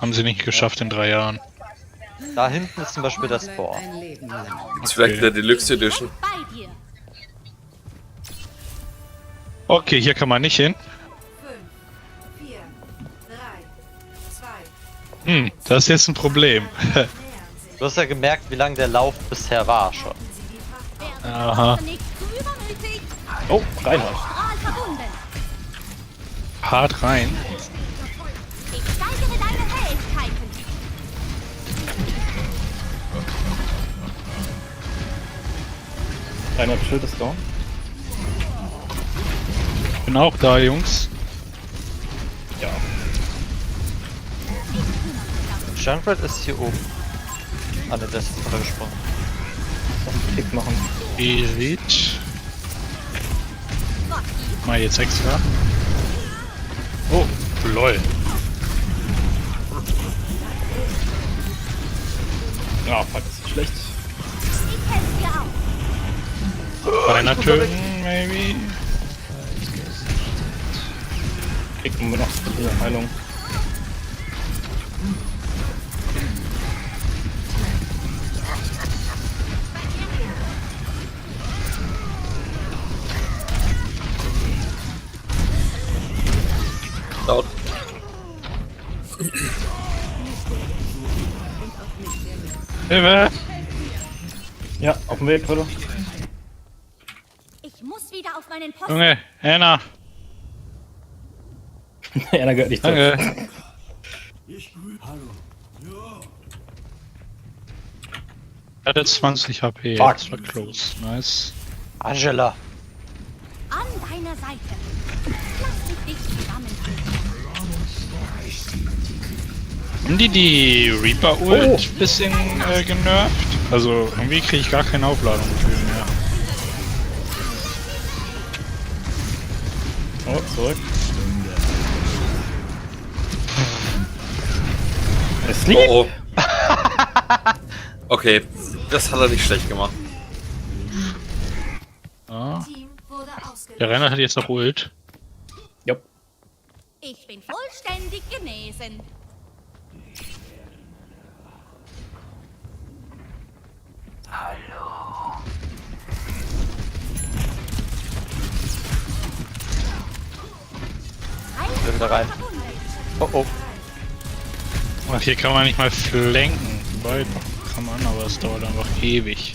Haben sie nicht geschafft in 3 Jahren. Da hinten ist zum Beispiel das Tor. Das ist vielleicht der Deluxe Edition. Okay, hier kann man nicht hin. 5, 4, 3, 2. Das ist jetzt ein Problem. Du hast ja gemerkt, wie lang der Lauf bisher war schon. Aha. Oh, Reinhard. Hart rein. Ich steigere deine Fähigkeiten. Reinhard Schild ist down. Bin auch da, Jungs. Ja. Junkrat ist hier oben. An der letzten Falle gesprungen. Noch einen Kick machen. Erit. Mal jetzt extra. Oh, lol. Ja, fuck, das ist schlecht. Ich helfe dir auch. Einer töten, maybe. Kriegen wir noch die Heilung. Laut. Hilfe! Ja, auf dem Weg, oder? Ich muss wieder auf meinen Posten. Junge, Anna. Ja, da gehört nicht zu. Danke. Hatte 20 HP, Fuck. das war close. Nice. Angela. An deiner Seite. Lass mich dich zusammenführen. Haben die Reaper-Ult ein bisschen genervt? Also irgendwie kriege ich gar keine Aufladung für mehr. Oh, zurück. Es liegt. Oh, oh. Okay, das hat er nicht schlecht gemacht. Ah. Team wurde ausgelöst. Der Renner hat jetzt noch Ult. Jupp. Ich bin vollständig genesen. Will wieder rein. Oh oh. Ach, hier kann man nicht mal flanken. Wobei, kann man, aber es dauert einfach ewig.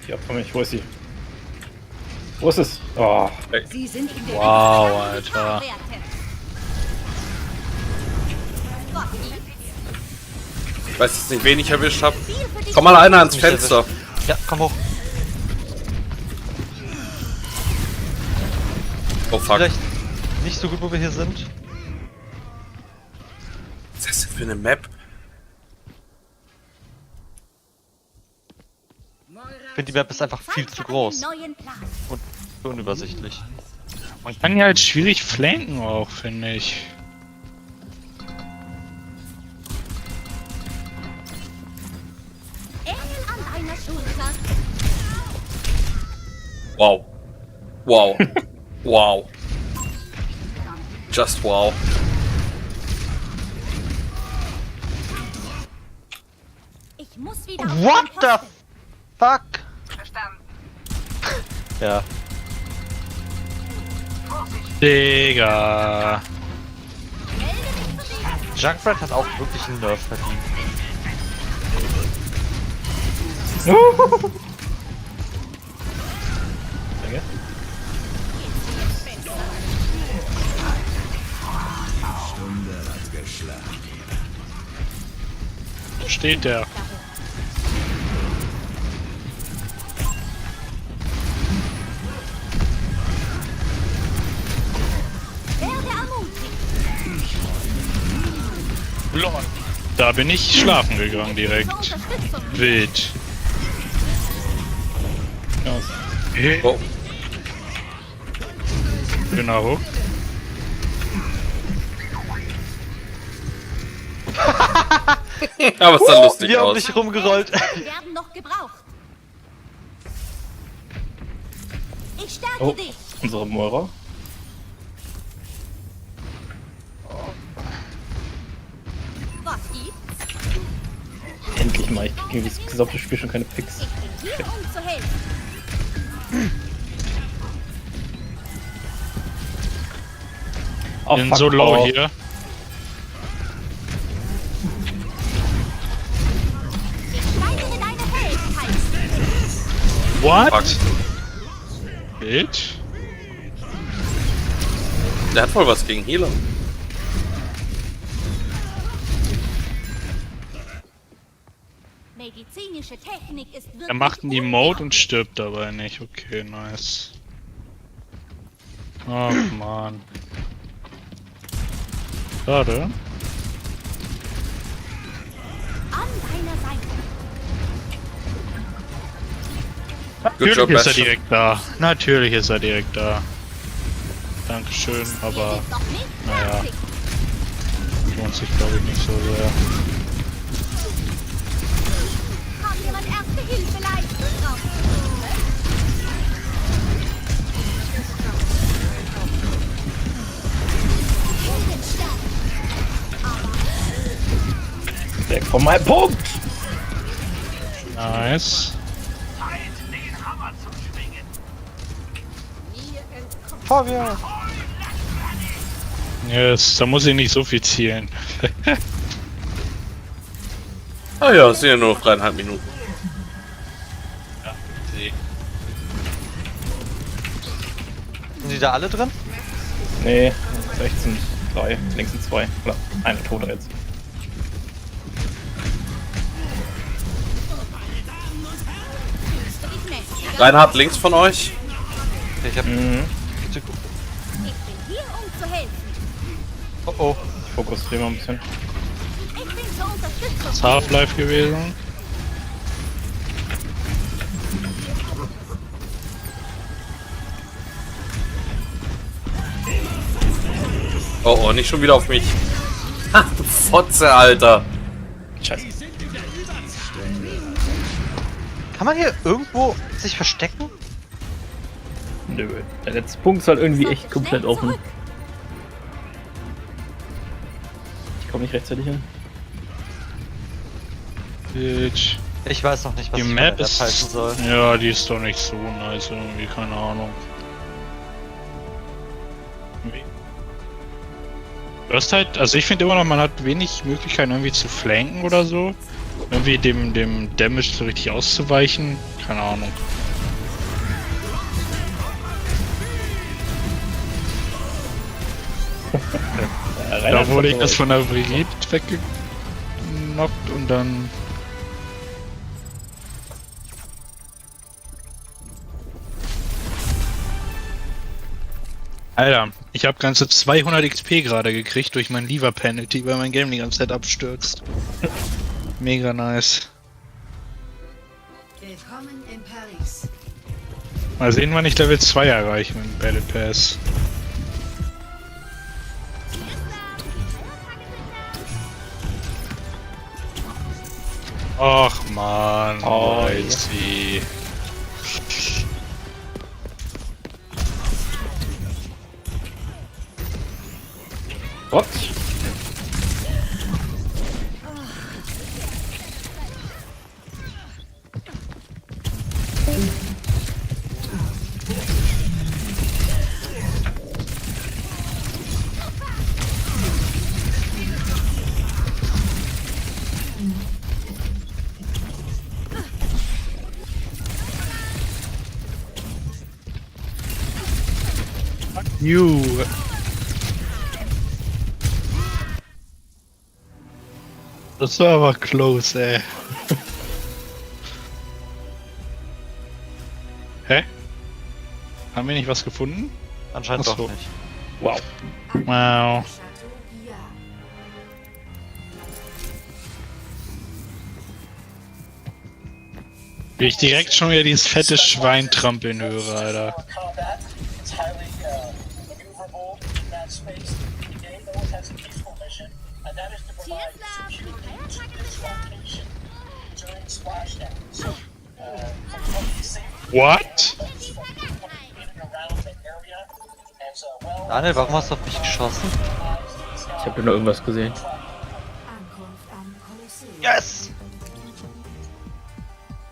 Die Opfer mich. Wo ist sie? Wo ist es? Oh. Sie sind in der Wow, Alter. Ich weiß jetzt nicht, wen ich erwischt habe. Komm mal einer ans Fenster. Ja, komm hoch. Oh fuck. Vielleicht nicht so gut, wo wir hier sind. Was ist das denn für eine Map? Ich finde, die Map ist einfach viel zu groß und unübersichtlich. Man kann ja halt schwierig flanken auch, finde ich. Engel an deiner Schulter. Wow. Wow. Wow. Just wow. Ich muss wieder auf What meinen the Posten. fuck? Ja. Digga. Junkrat hat auch wirklich einen Nerf verdient. Danke. Wo steht der? Werde ermutigt. Lol. Da bin ich schlafen gegangen direkt. Unterstützung. Wild. Ja, Oh. Genau. Aber es sah lustig Wir haben aus. nicht rumgerollt. Die werden noch gebraucht. Ich stärke Oh, dich. unsere Moira. Was gibt's? Endlich mal, ich krieg irgendwie das gesamte Spiel schon keine Picks. Ich bin hier, um zu helfen. Oh, Bin fuck so low off. hier. Ich steigere deine Fähigkeit. What? Bild? Der hat wohl was gegen Healer. Medizinische Technik ist wirklich Er macht einen Emote und unglaublich. stirbt dabei nicht. Okay, nice. Ach man. Schade. An deiner Seite. Good job, Natürlich ist er Bash. direkt da. Natürlich ist er direkt da. Dankeschön, aber Ihr seid doch nicht naja. fertig. lohnt sich glaube ich nicht so sehr. Kann jemand erste Hilfe leisten? Weg von meinem Punkt! Nice. Vorwärts! Yes, da muss ich nicht so viel zielen. Ah ja, es sind ja nur noch 3,5 Minuten. Sind die da alle drin? Nee, 16, 3, längstens 2. Oder eine Tote jetzt. Ich mächtiger. Reinhard links von euch. Ich hab. Mhm. Ich bin hier, um zu helfen. Oh oh. Ich fokussiere mal ein bisschen. Ich bin zur Unterstützung. Ist Half-Life gewesen. Oh oh, nicht schon wieder auf mich. Ha, du Fotze, Alter. Scheiße. Kann man hier irgendwo sich verstecken? Nö. Der letzte Punkt ist halt irgendwie echt komplett Schnell offen. zurück. Ich komme nicht rechtzeitig hin. Bitch. Ich weiß noch nicht, was Die ich Map von der ist. App halten soll. Ja, die ist doch nicht so nice irgendwie, keine Ahnung. Du hast halt, also ich finde immer noch, man hat wenig Möglichkeiten irgendwie zu flanken oder so. Irgendwie dem Damage so richtig auszuweichen. Keine Ahnung. Da wurde ich das von der Brigitte weggenockt und dann. Alter, ich habe ganze 200 XP gerade gekriegt durch mein Lever Penalty, weil mein Game die ganze Zeit abstürzt. Mega nice. Willkommen in Paris. Mal sehen, wann ich Level 2 erreiche mit dem Battle Pass. Ach man, Oh, Alter. What? You. Das war aber close, ey. Hä? Haben wir nicht was gefunden? Anscheinend Ach so. doch nicht. Wow. Wow. Chateau Bia. Wie ich direkt schon wieder dieses fette Schwein trampeln höre, Alter. Combat. It's highly maneuverable in that space. The game though has a peaceful mission, and that is to provide security to this location during splashdown. So, from the safe What? in and Daniel, warum hast du auf mich geschossen? Ich habe nur irgendwas gesehen. Ankunft am Kolosseum. Yes!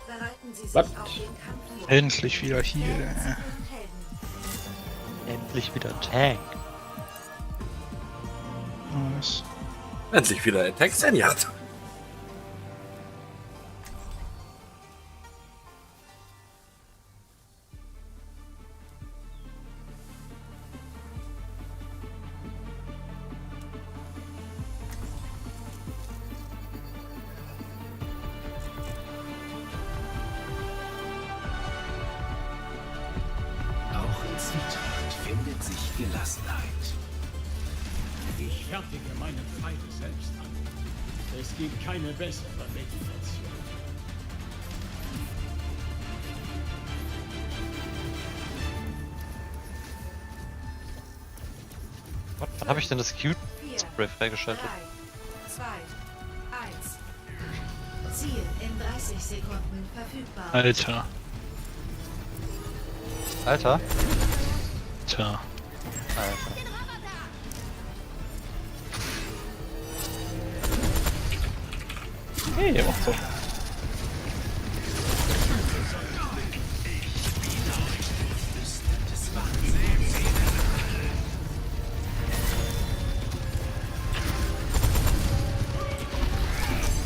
Bereiten Sie sich Was? auf den Kampf vor. Endlich wieder hier. Helden. Endlich wieder Tank. Nice. Endlich wieder ein Text in Yacht. Auch in Zwietracht findet sich Gelassenheit. Ich fertige meine Pfeile selbst an. Es gibt keine bessere Meditation. Wann habe ich denn das Cute 4, Spray freigeschaltet? 3, 2, 1. Ziel in 30 Sekunden verfügbar. Alter. Alter. Tja. Alter. Hey, der macht so.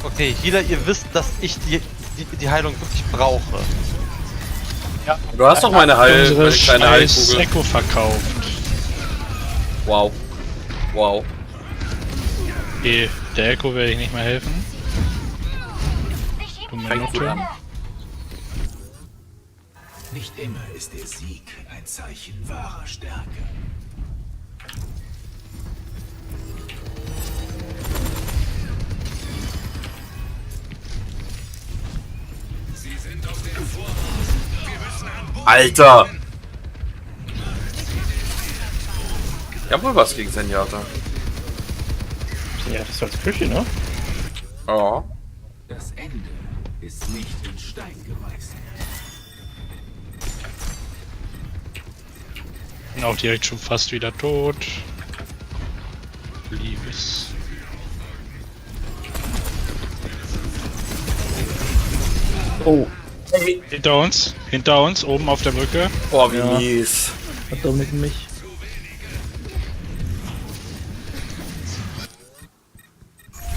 Okay, Healer, ihr wisst, dass ich die Heilung wirklich brauche. Du hast doch meine Unsere kleine scheiß Heilkugel. Echo verkauft. Wow. Wow. Okay, der Echo werde ich nicht mehr helfen. Du Fängt gut Minute. an. Nicht immer ist der Sieg ein Zeichen wahrer Stärke. Alter! Ich hab wohl was gegen Zenyatta. Ja, das ist als Küche, ne? Ja. Das Ende ist nicht in Stein gemeißelt. Bin auch direkt schon fast wieder tot. Liebes. Oh, Hinter uns, oben auf der Brücke. Boah, wie Ja. mies. hat Dominik mich.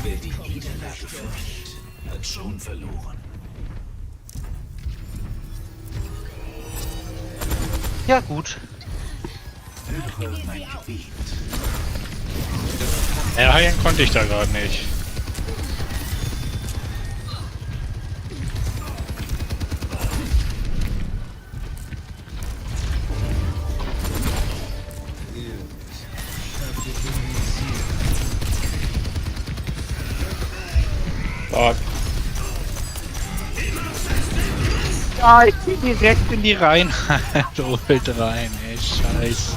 Wer die Niederlage fürchtet, hat schon verloren. Ja, gut. Höre mein Gebet. Ja, heilen konnte ich da gerade nicht. Fuck. Ja, ich bin direkt in die Reinheit. Ult rein, ey, scheiße.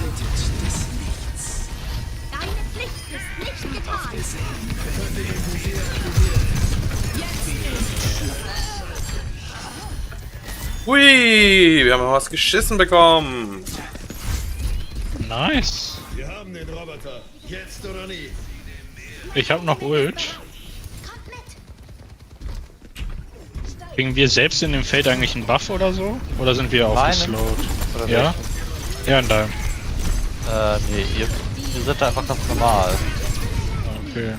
Deine Pflicht ist nicht getan. Hui, wir haben mal was geschissen bekommen. Nice. Wir haben den Roboter. Jetzt oder nie. Ich hab noch Ult. Kriegen wir selbst in dem Feld eigentlich einen Buff oder so? Oder sind wir aufgeslowt? Oder Ja? Ja, in deinem. Nee, ihr seid da einfach ganz normal. Okay.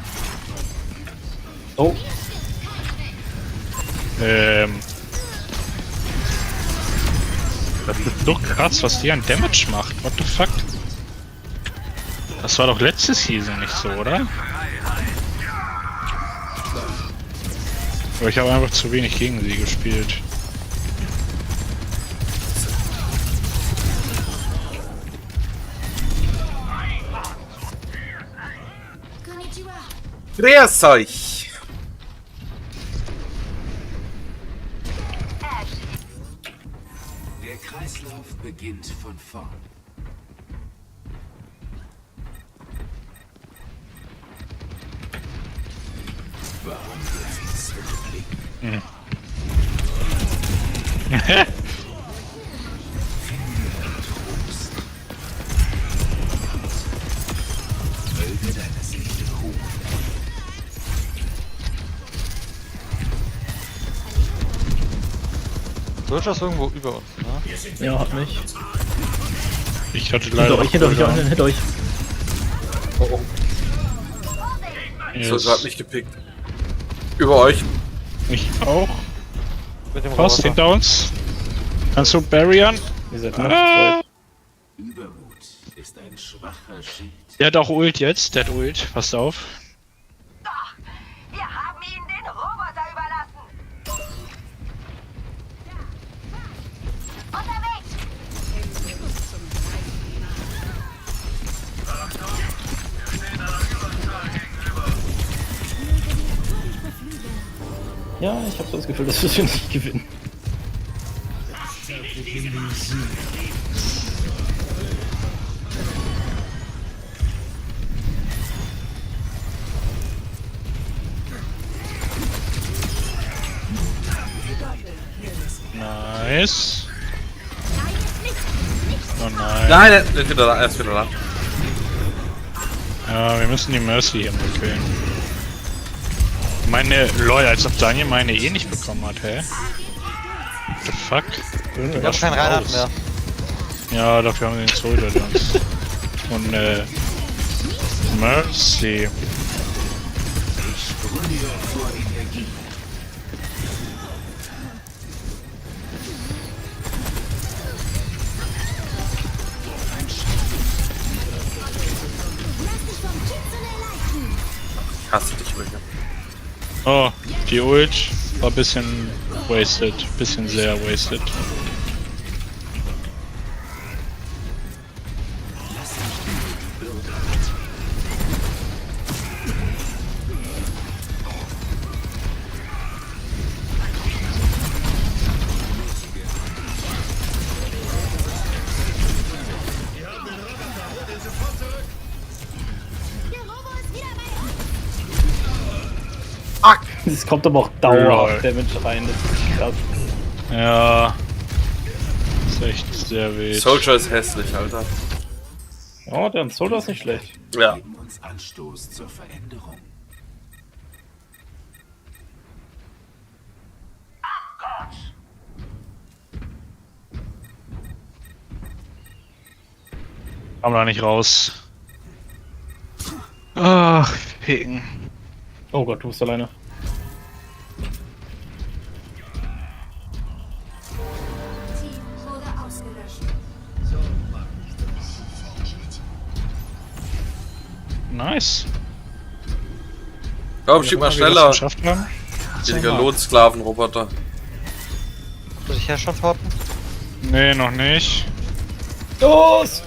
Oh, Das ist so krass, was die an Damage macht. What the fuck? Das war doch letztes Season nicht so, oder? Aber ich habe einfach zu wenig gegen sie gespielt. Grüß euch! Der Kreislauf beginnt von vorn. Warum wird sie so blicken? Soldier ist irgendwo über uns, ne? Ja, hat mich. Ich hatte leider. Hinter euch, hinter euch. Oh, oh. Yes. So, hat mich gepickt. Über euch. Ich auch. Mit dem Was? Roboter. Hinter uns? Kannst du barrieren? Ihr seid noch Ah! Übermut ist ein schwacher Schild. Der hat auch Ult jetzt. Der hat Ult. Passt auf. Wir haben ihnen den Roboter überlassen. Unterwegs. Ja, ich habe so das Gefühl, dass wir nicht gewinnen. Nice. Oh nein. Nein, er ist wieder da. Er ist wieder da. Ja, wir müssen die Mercy hier mal killen. Meine LOL, als ob Daniel meine eh nicht bekommen hat, hä? What the fuck? Ich hab keinen Reinhard mehr. Ja, dafür haben wir den Soldier Dance. Und Mercy. Ich hasse dich, William. Oh, die Ult war ein bisschen wasted. Bisschen sehr wasted. Es kommt aber auch dauerhaft Lol. Damage rein, das ist krass. Ja. Ist echt sehr wild. Soldier ist hässlich, Alter. Ja, der Soldier ist nicht schlecht. Ja. Geben uns Anstoß zur Veränderung. Komm da nicht raus. Ach, Picken. Oh Gott, du bist alleine. Team wurde ausgelöscht. Nice. Komm, schieb mal Guck wie wir das schneller. geschafft haben. Billiger Lohnsklavenroboter. Muss ich ja schon torten? Nee, noch nicht. Los!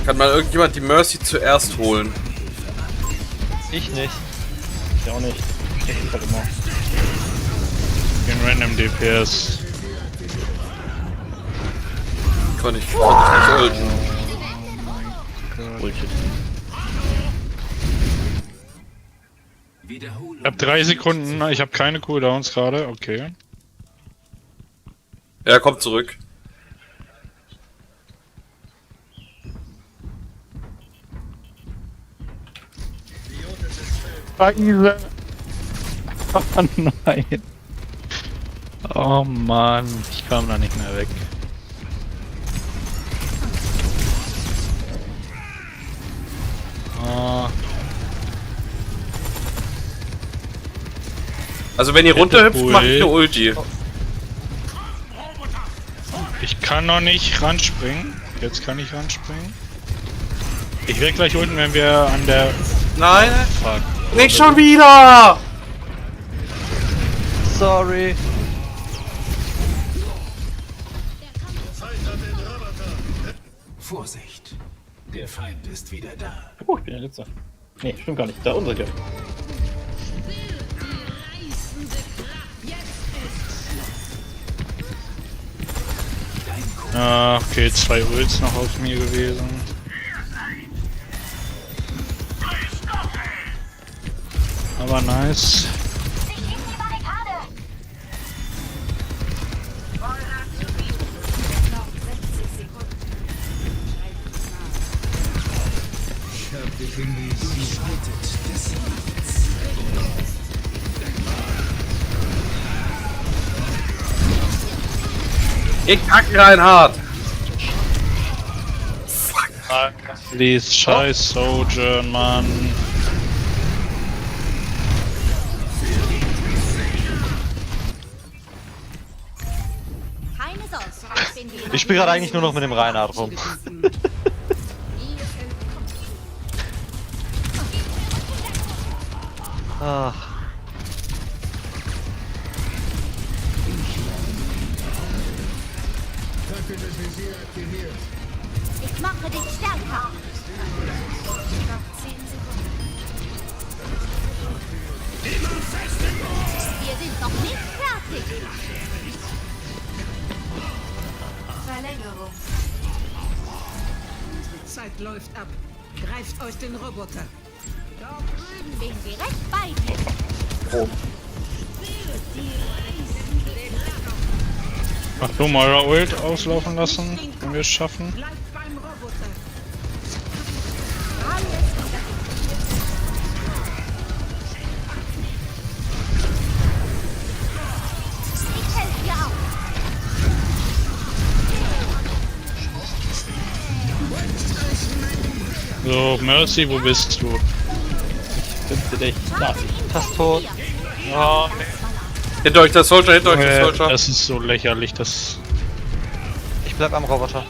Kann mal irgendjemand die Mercy zuerst holen? Ich nicht. Ich auch nicht. Ich krieg halt immer. Den Random DPS. Kann ich ordentlich nicht ulten. Bullshit. Ich hab 3 Sekunden, ich habe keine Cooldowns gerade, okay. Er kommt zurück. Scheiße. Oh nein. Oh Mann, ich kam da nicht mehr weg. Oh. Also wenn ihr runterhüpft, Ult. macht eine Ulti. Ich kann noch nicht ranspringen. Jetzt kann ich ranspringen. Ich werde gleich unten, wenn wir an der... Nein, Fuck. nicht schon wieder! Sorry. Vorsicht. Der Feind ist wieder da. Oh, ich bin der Letzte. Nee, stimmt gar nicht. Da unser Geld. Ah, okay, 2 Ults noch auf mir gewesen. Aber nice. Ich kack Reinhard! Please, scheiß Sojourn, Mann. Keine Sorge. Bin wie immer Ich spiele gerade eigentlich nur noch mit dem Reinhard rum. Ach. Ich mache dich stärker. Noch 10 Sekunden. Wir sind noch nicht fertig. Verlängerung. Die Zeit läuft ab. Greift euch den Roboter. Dort drüben bin direkt bei dir. Ach du, mal eure Ult auslaufen lassen, wenn wir es schaffen. Bleibt beim Roboter. Ich helfe dir auch. So, Mercy, wo bist du? Bitte dich. Da. Fast tot. Oh, Hinter euch der Soldier, hinter euch der Soldier. das ist so lächerlich, das... Ich bleib am Roboter.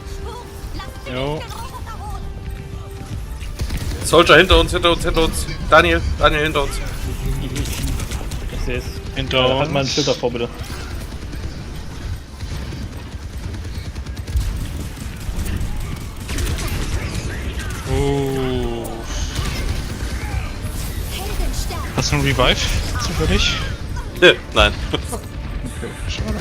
Jo. Soldier hinter uns, hinter uns, hinter uns. Daniel, Daniel hinter uns. Ich sehe es. Hinter Halt mal ein uns. Schild davor, bitte. Oh. Hast du einen Revive zufällig? Nein. Schade.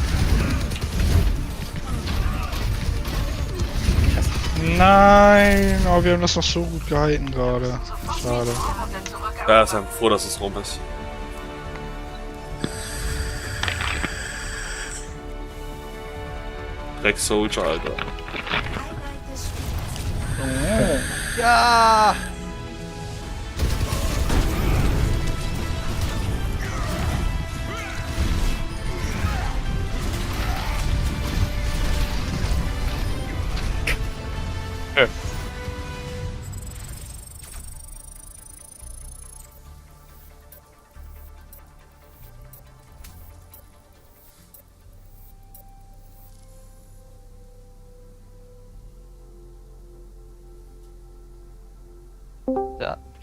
Nein, oh, wir haben das noch so gut gehalten gerade. Schade. Ja, ist einfach froh, dass es rum ist. Dreck Soldier, Alter. Ja!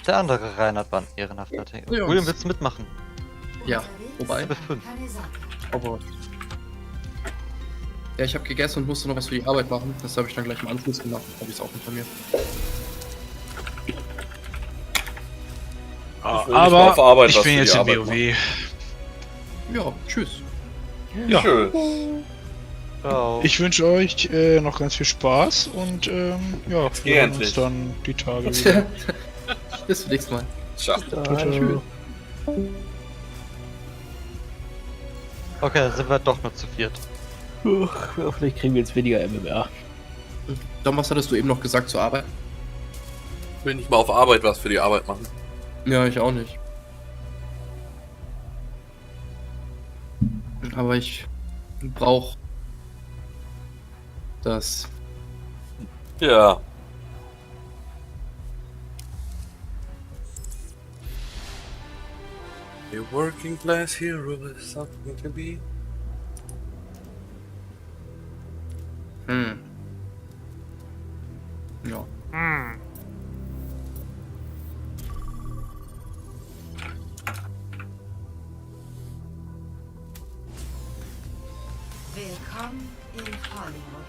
Der andere Reinhard war ein ehrenhafter Tank. Ja. William, willst du mitmachen? Ja, wobei. Level 5. Aber. Ja, ich habe gegessen und musste noch was für die Arbeit machen. Das habe ich dann gleich im Anschluss gemacht. Habe ich es auch hinter mir. Aber ich bin jetzt in WoW. Ja, tschüss. Ja. Schön. Ciao. Ich wünsche euch noch ganz viel Spaß und ja, wir sehen uns dann die Tage wieder. Bis zum nächsten Mal. Ciao. Ciao. Okay, dann sind wir doch nur zu viert. Vielleicht kriegen wir jetzt weniger MMR. Dom, was hattest du eben noch gesagt zur Arbeit? Ich will nicht mal auf Arbeit was für die Arbeit machen. Ja, ich auch nicht. Aber ich brauche das. Ja. A working class hero is something to be. Ja. Willkommen in Hollywood.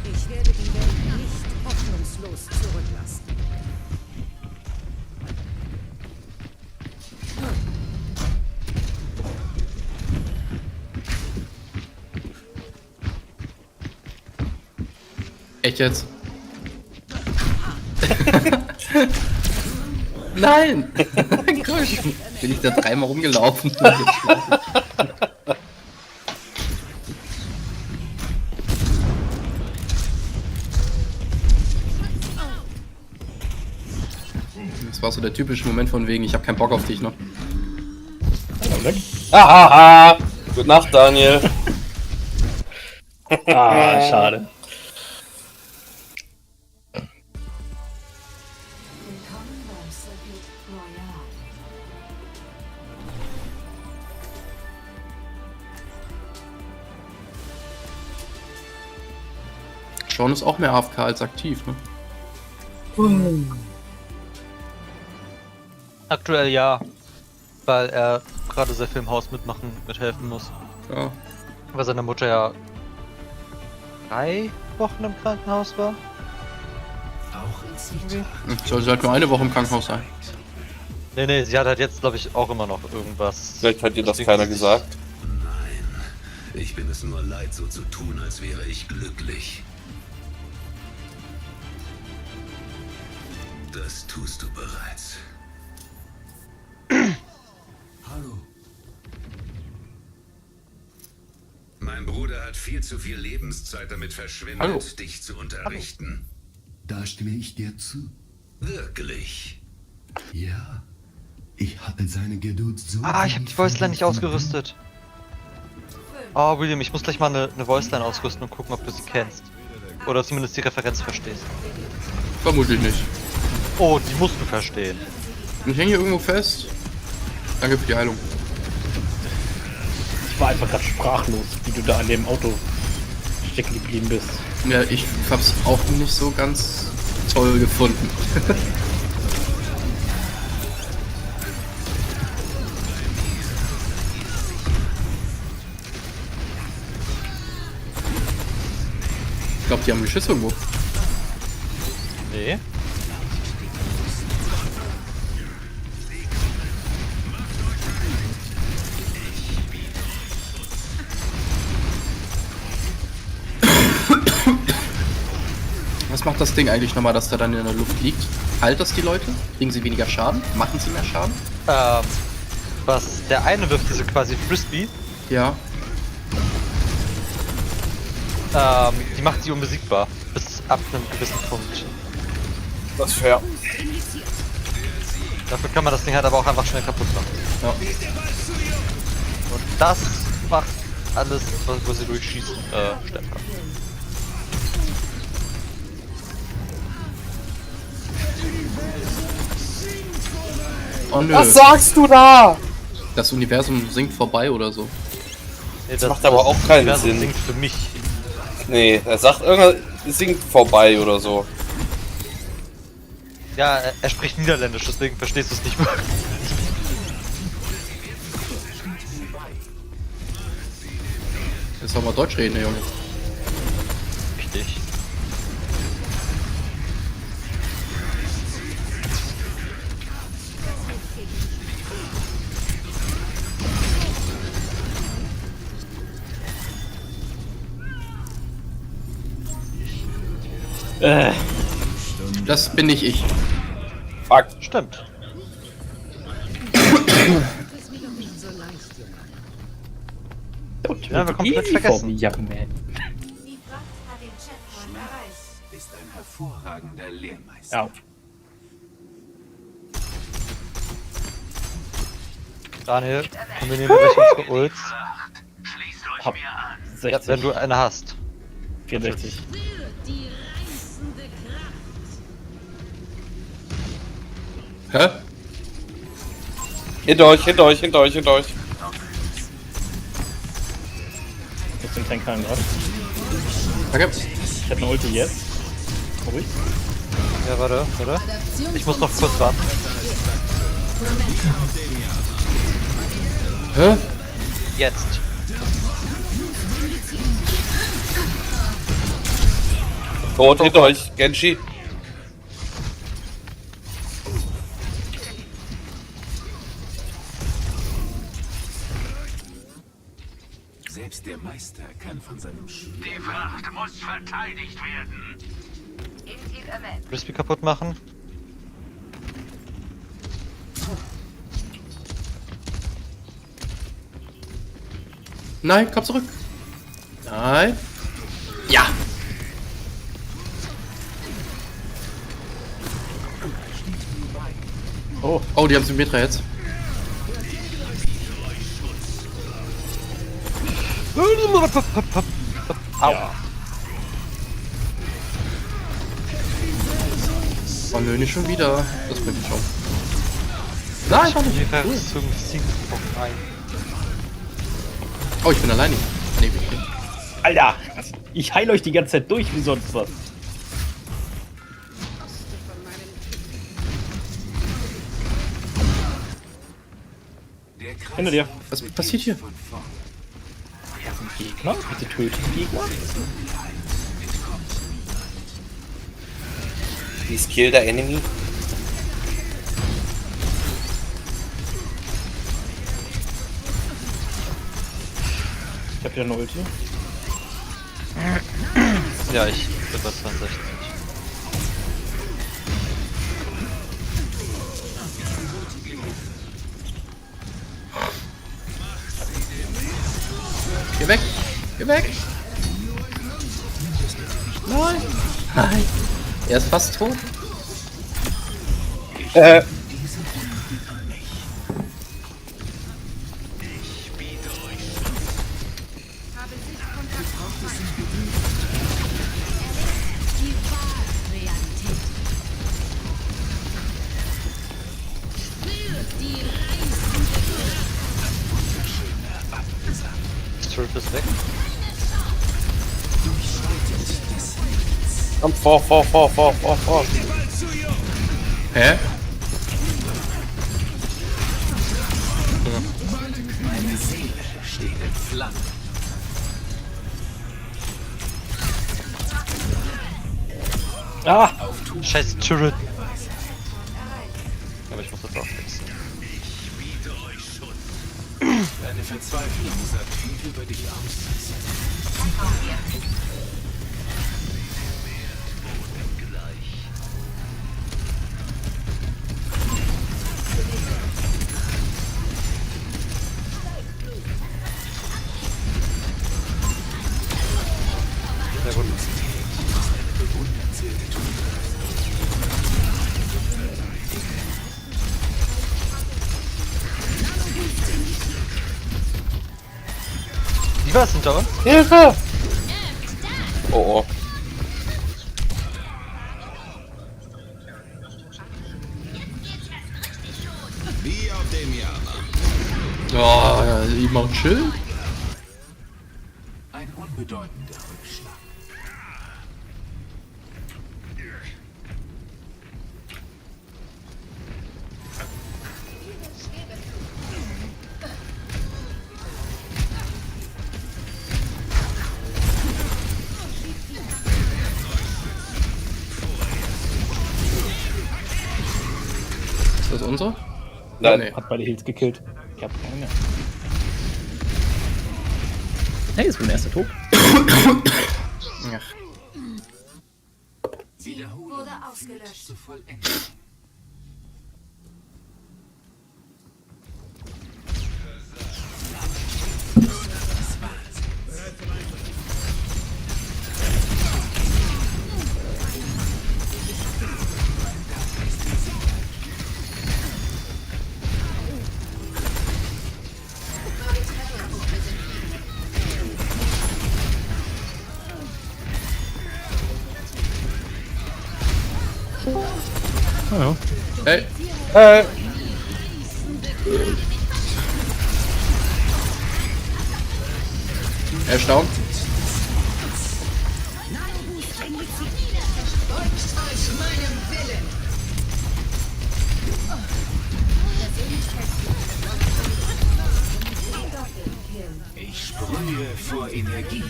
Ich werde die Welt nicht hoffnungslos zurücklassen. Echt jetzt? Nein! Crush! Bin ich da dreimal rumgelaufen. Das war so der typische Moment von wegen, ich habe keinen Bock auf dich, ne? Hahaha! Gute Nacht, Daniel. Ah, schade. Sean ist auch mehr AFK als aktiv, ne? Aktuell ja. Weil er gerade sehr viel im Haus mithelfen muss. Ja. Weil seine Mutter ja 3 Wochen im Krankenhaus war. Soll sie halt nur eine Woche im Krankenhaus sein. Nee, sie hat halt jetzt, glaube ich, auch immer noch irgendwas. Vielleicht hat dir das keiner gesagt. Nein, ich bin es nur leid, so zu tun, als wäre ich glücklich. Das tust du bereits. Hallo. Mein Bruder hat viel zu viel Lebenszeit damit verschwendet, dich zu unterrichten. Da stimme ich dir zu. Wirklich? Ja. Ich habe seine Geduld so... Ich habe die Voiceline nicht ausgerüstet. Oh, William, ich muss gleich mal eine Voiceline ausrüsten und gucken, ob du sie kennst. Oder zumindest die Referenz verstehst. Vermutlich nicht. Oh, die musst du verstehen. Ich hänge hier irgendwo fest. Danke für die Heilung. Ich war einfach gerade sprachlos, wie du da an dem Auto stecken geblieben bist. Ja, ich hab's auch nicht so ganz toll gefunden. Ich glaube, die haben Geschiss irgendwo. Nee. Was macht das Ding eigentlich nochmal, dass der dann in der Luft liegt? Heilt das die Leute? Kriegen sie weniger Schaden? Machen sie mehr Schaden? Was der eine wirft, diese quasi Frisbee. Ja. Die macht sie unbesiegbar. Bis ab einem gewissen Punkt. Das ist fair. Dafür kann man das Ding halt aber auch einfach schnell kaputt machen. Ja. Und das macht alles, wo sie durchschießen, stärker. Oh nö. Was sagst du da? Das Universum sinkt vorbei oder so. Nee, Das macht aber auch keinen Sinn. Singt für mich. Nee, er sagt irgendwas, es singt vorbei oder so. Ja, er spricht Niederländisch, deswegen verstehst du es nicht wirklich. Jetzt soll mal Deutsch reden, der Junge. Richtig. Das bin nicht ich. Fuck. Stimmt. Ja, wir komplett vergessen. Ja, man. Die Front hat den Checkpoint erreicht. Ist ein hervorragender Lehrmeister. Ja. Daniel, kombinieren wir gleich unsere Ults. Hab Ja, 60. wenn du eine hast. 64. Die reißende Kraft. Hä? Hinter euch, hinter euch, hinter euch, hinter euch. Jetzt den Tank rein gerade. Danke. Ich hab eine Ulti jetzt. Ruhig. Ja, warte. Ich muss noch kurz warten. Hä? Jetzt. Tot, hinter euch, Genshi. Selbst der Meister kann von seinem Schüler... Die Fracht muss verteidigt werden. Frisbee kaputt machen. Nein, komm zurück. Nein. Ja. Oh, Oh, die haben Symmetra jetzt. Au. Oh nö, nicht schon wieder. Das bringt mich schon. Nein, war nicht. Oh, ich bin alleine. Nee, okay. Alter! Ich heile euch die ganze Zeit durch wie sonst was. Hinter dir. Was passiert hier? Gegner? Bitte tötet die Gegner. Please kill the enemy. Ich hab wieder eine Ulti. Ja, ich bin bei 62. Geh weg! Geh weg! Nein! Nein! Er ist fast tot. Turret ist weg. Komm, vor. Hä? Ah! Scheiß Turret. Aber ich muss das auch fixen. Deine Verzweiflung sagt viel über dich aus. Sehr gut. Wie war's hinter uns? Hilfe! Oh. Wie auf dem Jahrmarkt. Oh, ja, immer chill. Ein unbedeutender Rückschlag. Ist das unser? Nein. Nee. Hat beide Heals gekillt. Ich hab keine mehr. Hey, ist mein erster Tod. Ach. Wurde ausgelöscht. Zu vollenden. Hallo. Hey. Erstaunt. Ich sprühe vor Energie.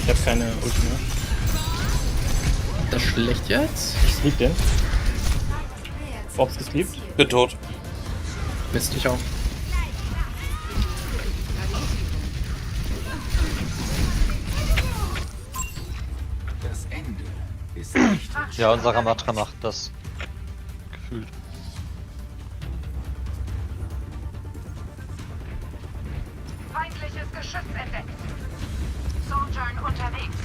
Ich hab keine Ulti mehr. Das ist schlecht jetzt. Sleep denn? Forbes gesleept? Bin tot. Mist, ich auch. Das Ende ist nicht. Ja, unser Ramatra macht das. Gefühlt. feindliches Geschütz entdeckt. Sojourn unterwegs.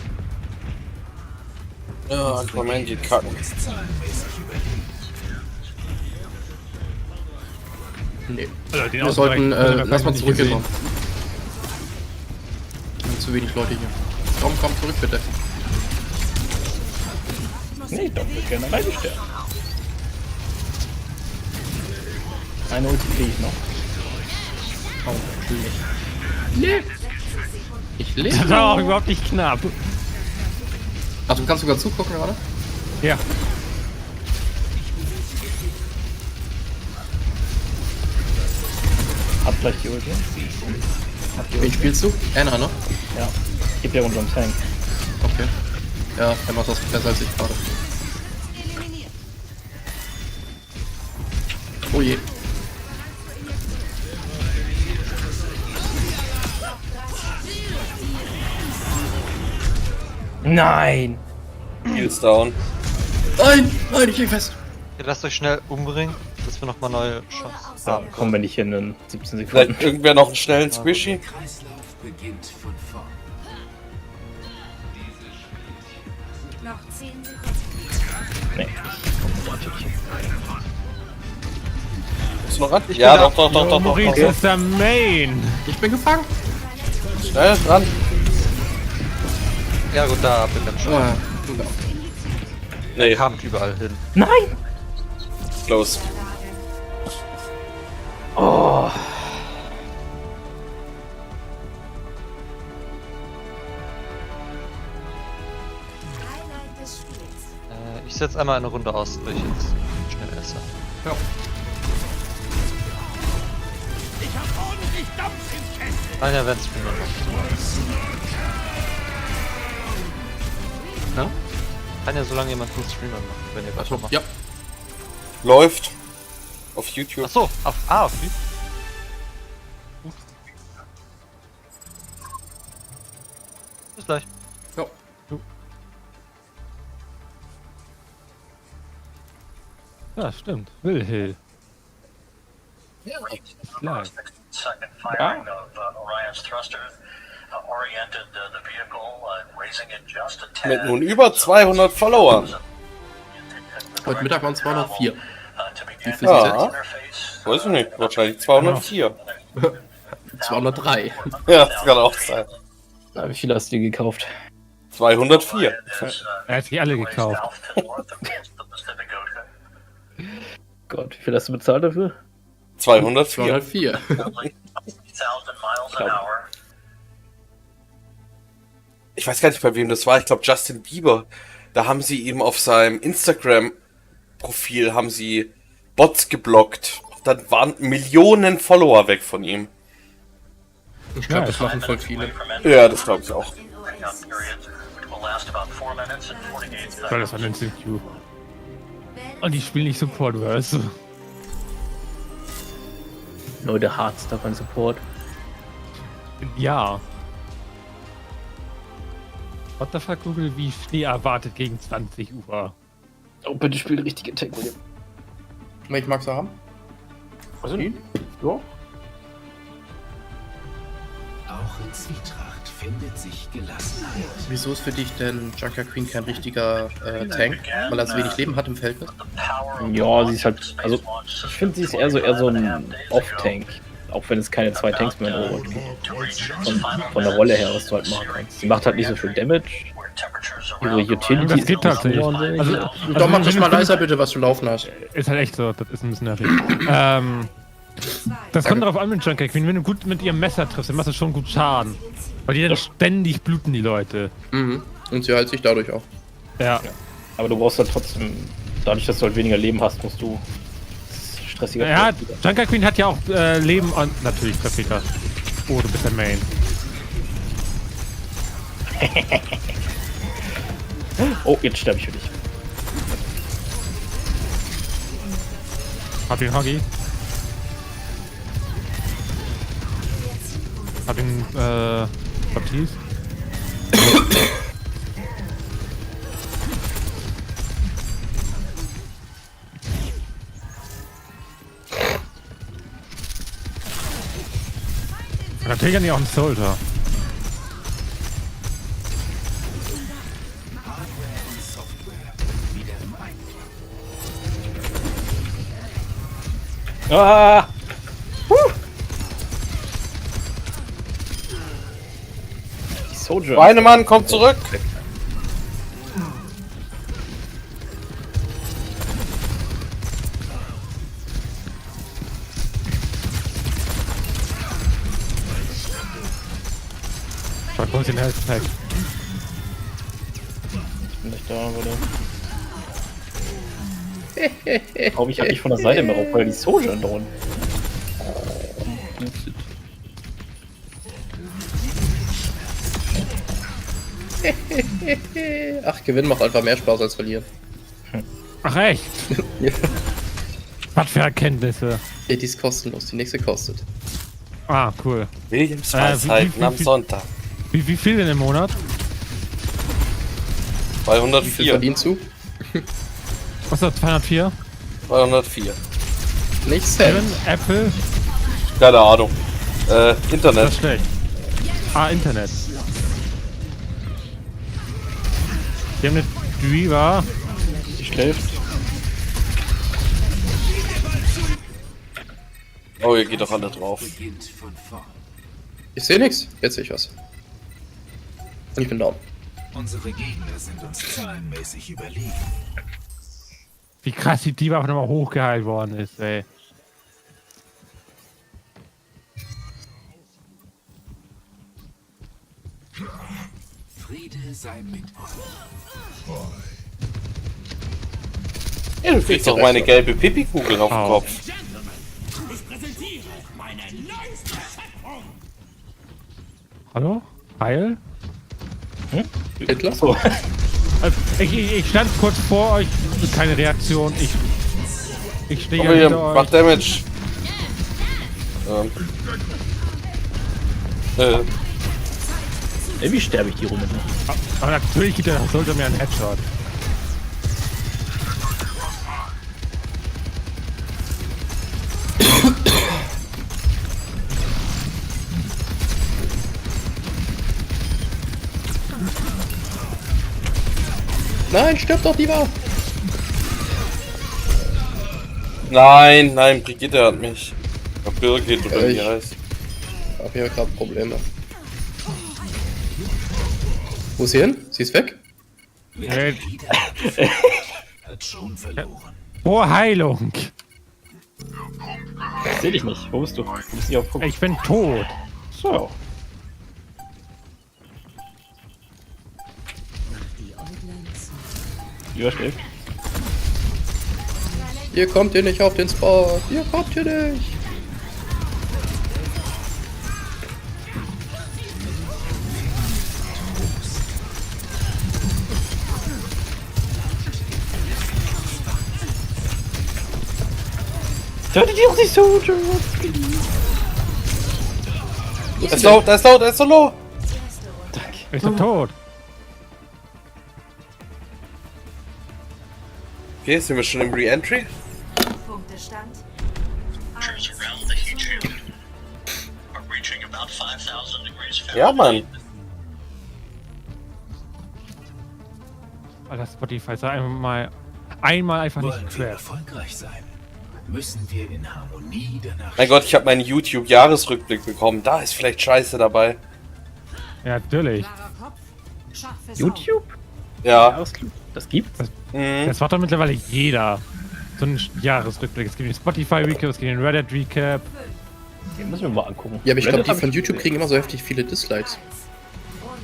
Ja, Aquaman geht kacken. Nee. Also, den Wir sollten, Ausgleich- lass mal nicht zurückgehen. gesehen. Sind zu wenig Leute hier. Komm zurück bitte. Nee, doch, wir gerne reingestellt. Eine Ulti kriege ich noch. Oh, natürlich. Ich Das lebe. war auch überhaupt nicht knapp. Ach, du kannst sogar zugucken gerade? Ja. Hab gleich die Ulti. Wen spielst du? Anna, ne? Ja. Gib dir unserem Tank. Okay. Ja, er macht das besser als ich gerade. Oh je. Nein! Heals down. Nein, ich häng fest. Ihr lasst euch schnell umbringen, dass wir nochmal neue Chancen Da haben. kommen wir nicht hin in 17 Sekunden. Vielleicht irgendwer noch einen schnellen Squishy? Kreislauf beginnt von vorn. Noch 10 Sekunden. Nee. Bist du noch ran? Ja, doch. Maurice ist der Main! Ich bin gefangen. Schnell dran. Ja gut, da bin ich schon. Ah, Nee, Kamt überall hin. Nein! close. Oh! Highlight des Spiels. Ich setze einmal eine Runde aus, weil ich jetzt schnell esse. ja. Nein, ja, wenn Streamer macht. Ja? Kann ja so lange jemand einen Streamer machen, wenn ihr weitermacht. Ja. Läuft. Auf YouTube. Achso, auf wie? Bis gleich. Ja. Ja, stimmt. Will. Klar. Second firing of Orion's thruster oriented the vehicle, raising it just a tad. Mit nun über 200 Followern. Heute Mittag waren es 204. Wie viel Ja. sind Weiß ich nicht. Wahrscheinlich 204. es? 203. Ja, das kann auch sein. Wie viel hast du dir gekauft? 204. Er hat die alle gekauft. Gott, wie viel hast du bezahlt dafür? 204. 204. Ich weiß gar nicht, bei wem das war. Ich glaube Justin Bieber. Da haben sie ihm auf seinem Instagram-Profil haben sie Bots geblockt. Dann waren Millionen Follower weg von ihm. Ich glaube, das machen voll viele. Ja, das glaube ich auch. Weil das war ein CQ. Und die spielen nicht Support, weißt du? Nur der Hardstuff an Support. Ja. What the fuck, Google, wie Schnee erwartet gegen 20 Uhr? Oh, bitte spiel richtige Tech, William. Welchen magst du haben? Also, ja. Auch in Zwietracht findet sich Gelassenheit. Wieso ist für dich denn Junker Queen kein richtiger Tank? Weil er so wenig Leben hat im Feld? Ja, sie ist halt, also ich finde, sie ist eher so ein Off-Tank. Auch wenn es keine zwei Tanks mehr in Overwatch gibt. Von der Rolle her, was du halt machen kannst. Sie macht halt nicht so viel Damage. Ihre Utility das geht tatsächlich. Also, Doch, mach das mal leiser bitte, was du laufen hast. Ist halt echt so, das ist ein bisschen nervig. Das kommt darauf an mit Junker Queen. Wenn du gut mit ihrem Messer triffst, dann machst du schon gut Schaden. Weil die dann ständig bluten, die Leute. Mhm. Und sie heilt sich dadurch auch. Ja. Aber du brauchst halt trotzdem, dadurch, dass du halt weniger Leben hast, musst du stressiger. Ja, Junker Queen hat ja auch Leben und natürlich Verfechter. Oh, du bist der Main. Oh, jetzt sterbe ich für dich. Hab ihn, Hoggy. Hab ihn, Baptiste. Natürlich kann ich auch einen Soldier. Ah! Die Soldier. Weinemann, komm zurück! Verkauft den Health Pack. Ich bin nicht da, oder? Glaube ich, hab nicht von der Seite mehr rauf, weil die Soldier andauern. Ach, Gewinnen macht einfach mehr Spaß als verlieren. Ach echt? Ja. Was für Erkenntnisse. Ja, die ist kostenlos, die nächste kostet. Ah, cool. Williams Weisheiten am Sonntag. Wie viel denn im Monat? 204. Wie viel verdienst du? Was ist das, 204? 204. Nicht Seven, Cent. Apple? Keine Ahnung. Das Internet. ist schlecht. Ah, Internet. Die haben eine Driva. Die schläft. Oh, ihr geht doch alle drauf. Ich sehe nichts. Jetzt sehe ich was. Und ich bin down. Unsere Gegner sind uns zahlenmäßig überlegen. Wie krass die Diva einfach nochmal hochgeheilt worden ist, ey. Friede sei mit euch. Ja, du kriegst doch meine gelbe Pipi-Kugel auf den Kopf. Ich präsentiere meine neueste Schöpfung. Hallo? Heil? Hitler? So. Ich stand kurz vor euch, keine Reaktion. Ich stehe Aber ja ihr hinter euch. macht Damage. Irgendwie sterbe ich die Runde noch. Aber natürlich gibt er, sollte mir einen Headshot. Nein, stirb doch, Diva! Nein, nein, Brigitte hat mich. Birgit oder wie die Ich- heißt. Ich hab hier gerade Probleme. Wo ist sie hin? Sie ist weg? Hey. Hat schon verloren. Oh, Heilung! Ich seh dich nicht. Wo bist du? Du bist nicht auf Punkt. Ich bin tot. So. Überschläft. Ihr kommt hier nicht auf den Spot. Ihr kommt hier nicht. Tötet ihr auch die Soldier? Er ist low, er ist low, er ist so low. Ist er tot? Okay, sind wir schon im Re-Entry? Punktestand. Ja, Mann. Alter, Spotify ist einmal einfach nicht Wollen wir schwer. erfolgreich sein, müssen wir in Harmonie danach. Mein Gott, ich habe meinen YouTube-Jahresrückblick bekommen. Da ist vielleicht Scheiße dabei. Ja, natürlich. YouTube? Ja. Das gibt's? Das macht doch mittlerweile jeder. So ein Jahresrückblick. Es gibt den Spotify-Recap, es gibt den Reddit-Recap. Den müssen wir mal angucken. Ja, aber ich glaube, Reddit die von YouTube kriegen immer so heftig viele Dislikes.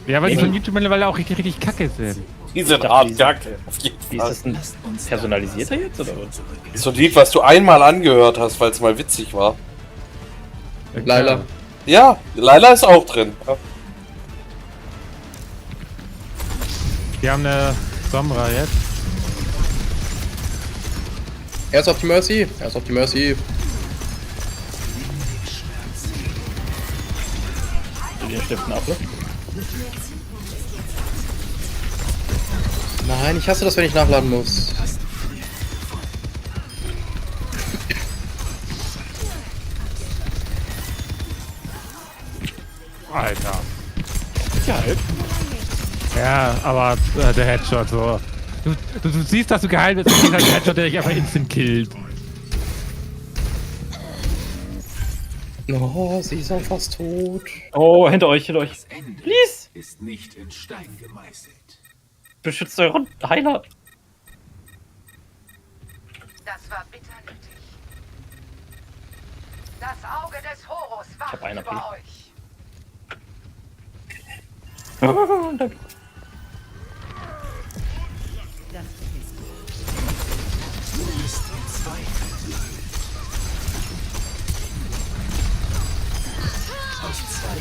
Ja, weil die von YouTube mittlerweile auch richtig kacke sind. Die sind hart kacke. Auf jeden Wie Fall. ist das ein personalisierter jetzt, oder was? So ein Lied, was du einmal angehört hast, weil es mal witzig war. Laila. Ja, Laila ist auch drin. Ja. Wir haben eine Sombra jetzt. Er ist auf die Mercy. Er ist auf die Mercy. Den Stiften ab, ne? Nein, ich hasse das, wenn ich nachladen muss. Alter. Geil. Ja, aber der Headshot so. Du siehst, dass du geheilt bist, und dieser Headshot, der dich einfach instant killt. Oh, sie ist auch fast tot. Oh, hinter euch, hinter euch. Please! Ist nicht in Stein gemeißelt. Beschützt euren Heiler. Das war bitter nötig. Das Auge des Horus wacht einen über AP. euch. Danke.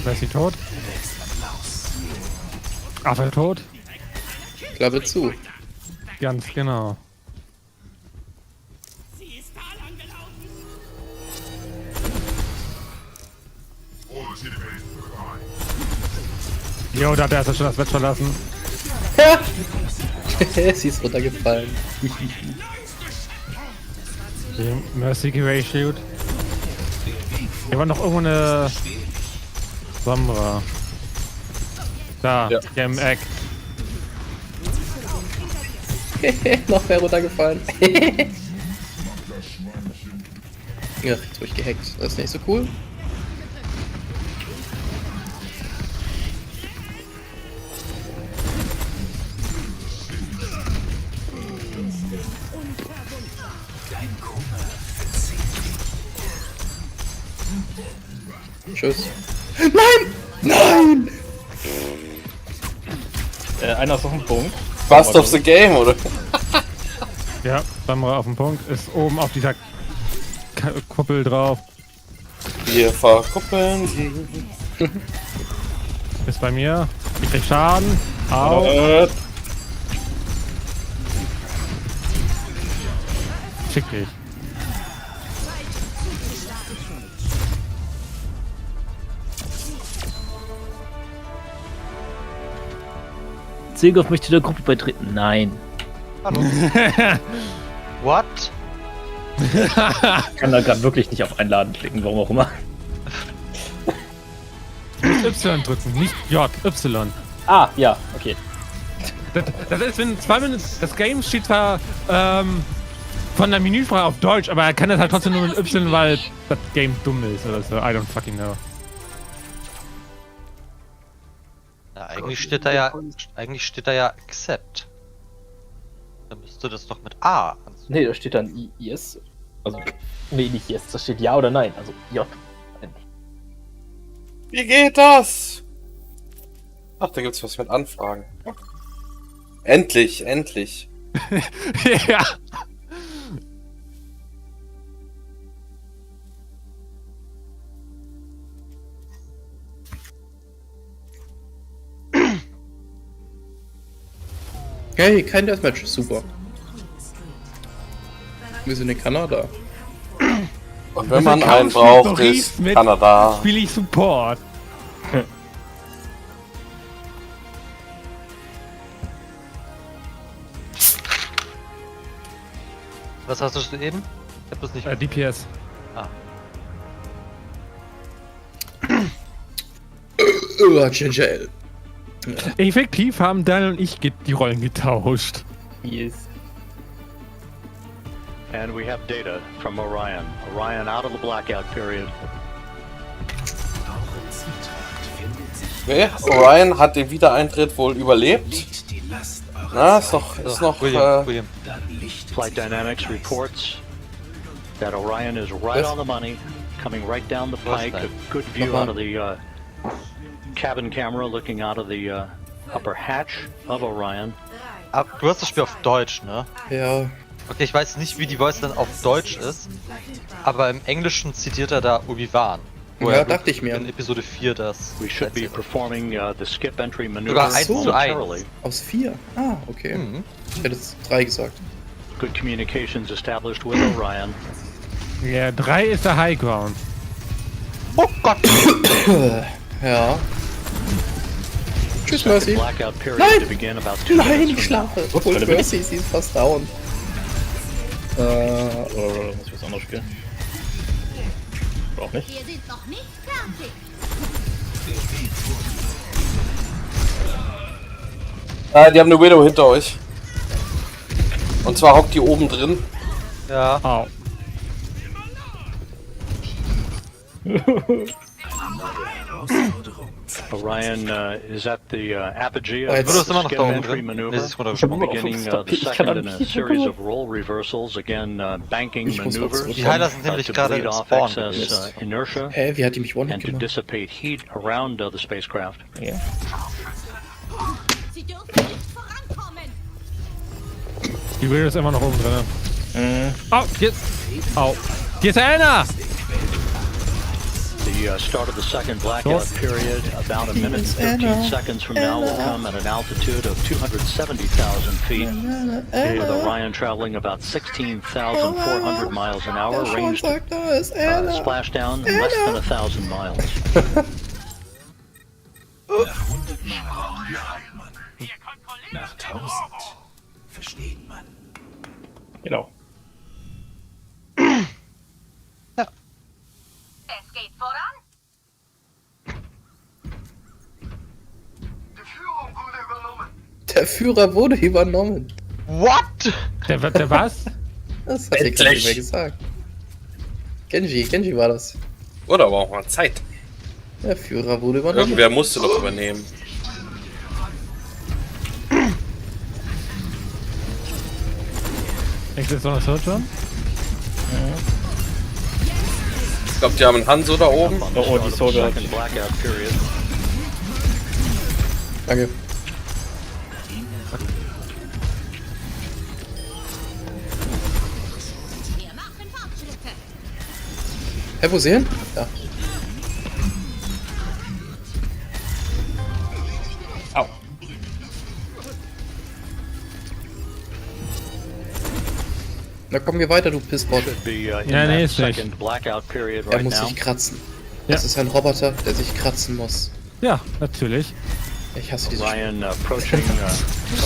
Wer ist sie tot? Affe tot? Klappe zu. Ganz genau. Jo, da hat er schon das Bett verlassen. Sie ist runtergefallen. Mercy Ray Shield. Hier war noch irgendwo eine Sombra. Da, Ja. hier im Eck. Noch mehr runtergefallen. Ja, jetzt wurde ich gehackt. Das ist nicht so cool. Tschüss. Nein! Nein! Einer ist auf dem Punkt. Bust of the game, oder? Ja, Sombra auf dem Punkt. Ist oben auf dieser Kuppel drauf. Wir verkuppeln sie. Ist bei mir. Ich krieg Schaden. Au. Schick dich. Zilgoff möchte der Gruppe beitreten. Nein. Hallo. What? Ich kann da gerade wirklich nicht auf Einladen klicken, warum auch immer. Y drücken, nicht J, Y. Ah, ja, okay. Das ist, wenn 2 Minuten. Das Game steht zwar von der Menüsprache auf Deutsch, aber er kann das halt trotzdem nur mit Y, weil das Game dumm ist oder so. I don't fucking know. Ja, eigentlich steht da ja Accept. Dann müsste das doch mit A anfangen. Nee, da steht dann Yes. Also, nee, nicht Yes, da steht Ja oder Nein. Also J. Wie geht das? Ach, da gibt's was mit Anfragen. Endlich, endlich. Ja. Hey, kein Deathmatch, super. Wir sind in Kanada. Und wenn man einen braucht, ist Kanada. Spiele ich Support. Was hast du eben? Ich hab das nicht. DPS. Ah. Ginger Ale. Effektiv haben Daniel und ich die Rollen getauscht. Yes. And we have data from Orion. Orion out of the blackout period. Okay, Orion hat den Wiedereintritt wohl überlebt. Na, ist noch William. Flight Dynamics reports that Orion is right on the money, coming right down the pike. A good view out of the cabin camera, looking out of the upper hatch of Orion. Du hast das Spiel auf Deutsch, ne? Ja. Okay, ich weiß nicht, wie die Voice dann auf Deutsch ist, aber im Englischen zitiert er da Obi-Wan. Ja, dachte ich mir. In Episode 4 das. We should be performing the skip entry maneuver Sogar 1:1. momentarily. Aus 4? Ah, okay. Ich hätte es 3 gesagt. Good communications established with Orion. Ja, 3 ist der High Ground. Oh Gott! Ja. Tschüss, Mercy. Blackout period to begin about 2 Nein, minutes ich from now. schlafe. Obwohl Mercy, sie ist fast down. Muss ich was anderes spielen? Auch nicht. Wir sind noch nicht fertig. Die haben eine Widow hinter euch. Und zwar hockt die oben drin. Ja. Au. Orion is at the apogee Oh, of jetzt- Du bist immer noch the da oben entry drin. maneuver, Nee, sie ist runtergesprungen. beginning the second in a series of roll reversals, again banking Ich muss mal maneuvers zurück. Die Heiler sind nämlich to gerade bleed im off Spawn excess gewesen. inertia Hä, wie hat die mich One-Hit and to gemacht? dissipate heat around the spacecraft. Ja. Sie dürfen nicht vorankommen. Die Widow ist immer noch oben drin. Au, hier ist einer! The start of the second blackout period, about a minute and 13 seconds from now, will come at an altitude of 270,000 feet, with Orion traveling about 16,400 miles an hour, range to splashdown in less than 1,000 miles. Nach 1000 versteht man. Genau. Es geht voran. Der Führer wurde übernommen. What? Der was? Das hat er gerade nicht mehr gesagt. Genji war das. Oder aber auch mal Zeit. Der Führer wurde übernommen. Irgendwer musste doch übernehmen. Ich sitze noch das schon? Ich glaube, die haben einen Hanzo da oben. Oh, die Soldier. Second blackout period. Danke. Wir machen Fortschritte. Hä, wo sie hin? Da. Au. Na komm, geh weiter, du Pissbot. Should be in Ja, nee, that ist nicht. second blackout period Er right muss now. sich kratzen. Ja. Das ist ein Roboter, der sich kratzen muss. Ja, natürlich. Ich hasse diese Orion approaching a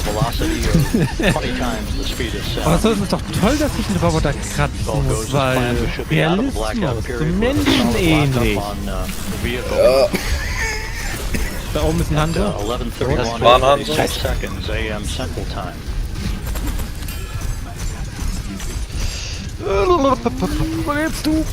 velocity of 20 times the speed of sound. Aber so ist es doch toll, dass ich einen Roboter kratzen muss, weil Realismus, menschenähnlich. Da oben ist ein Hunter. 11:31 war ein Hand. 36 seconds AM Central Time. Wo lebst du?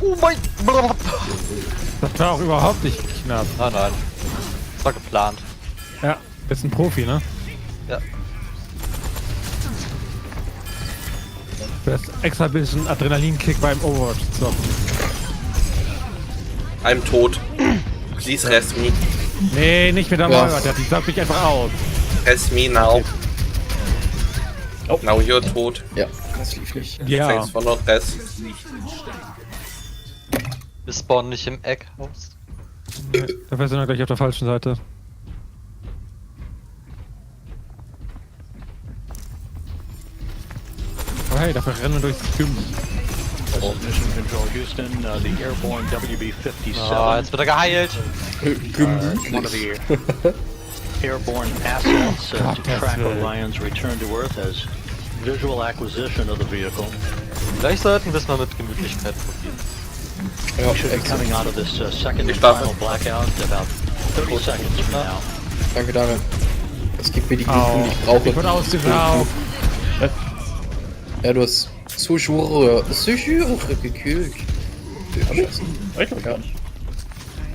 Oh mein... Das war auch überhaupt nicht knapp. Nein, nein. Das war geplant. Ja, ist ein Profi, ne? Ja. Du hast extra ein bisschen Adrenalinkick beim Overwatch zocken. I'm tot. Please rest me. Nee, nicht mit der Ja. Mauer, die saugt mich einfach aus. Rest me now. Oh, now you're tot. Ja, das lief nicht. Ja. Thanks for not rest. Wir spawnen nicht im Eckhaus. Dafür sind wir gleich auf der falschen Seite. Oh hey, dafür rennen wir durchs Gym. Mission Control Houston, the airborne WB-57. Ah, jetzt wird er geheilt. One of the airborne assets to Gottes track Willen. Orion's return to Earth as visual acquisition of the vehicle. Vielleicht sollten wir es mal mit Gemütlichkeit probieren. Ja, We should be coming out of this second Ich and darf- final blackout about 30 seconds from now. Danke, Daniel. Das gibt mir die Au. Glück, die ich brauche. Ich wurde ausgesaugt. Ja, du hast Zuschauer gekühlt. Ich weiß gar nicht.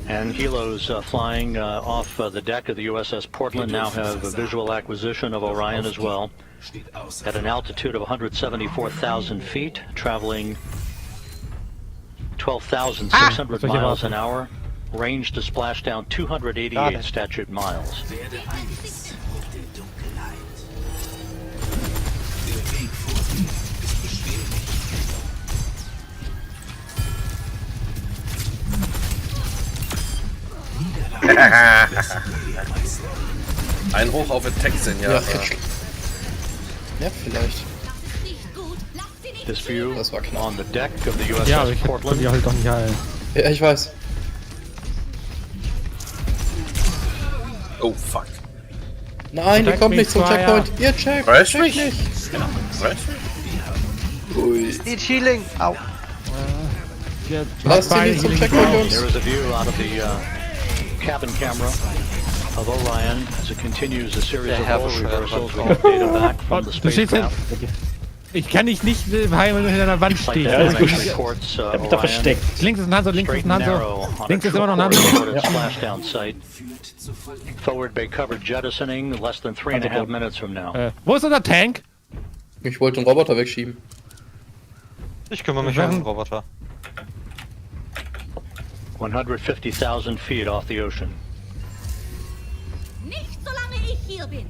And helos flying off the deck of the USS Portland now have a visual acquisition of Orion as well. At an altitude of 174,000 feet, traveling 12,600 miles an hour, range to splashdown 288 statute miles. Ein Hoch auf Texan, ja. Ja, ja, vielleicht. Nicht gut. Lass sie nicht. This view Das war knapp. on the deck of the USS Ja, aber ich konnte Portland. die halt doch nicht heilen. Ja, ich weiß. Oh, fuck. Nein, ihr kommt nicht zum Checkpoint. Ihr checkt mich nicht. Need healing. Au. Lasst sie nicht zum Checkpoint, Jungs. There is a view out of the cabin camera of Orion as it continues a series of role reversals to get data back from the spacecraft. Ich kann dich nicht heim, wenn du hinter einer Wand stehst. Ja, ist gut. Ich hab mich da versteckt. Links ist ein Hanzo, links ist ein Hanzo. Links ist immer noch ein Hanzo. Splashdown site. Forward bay covered jettisoning less than 3.5 minutes from now. Wo ist unser Tank? Ich wollte den Roboter wegschieben. Ich kümmere mich um den Roboter. 150,000 feet off the ocean. Nicht solange ich hier bin.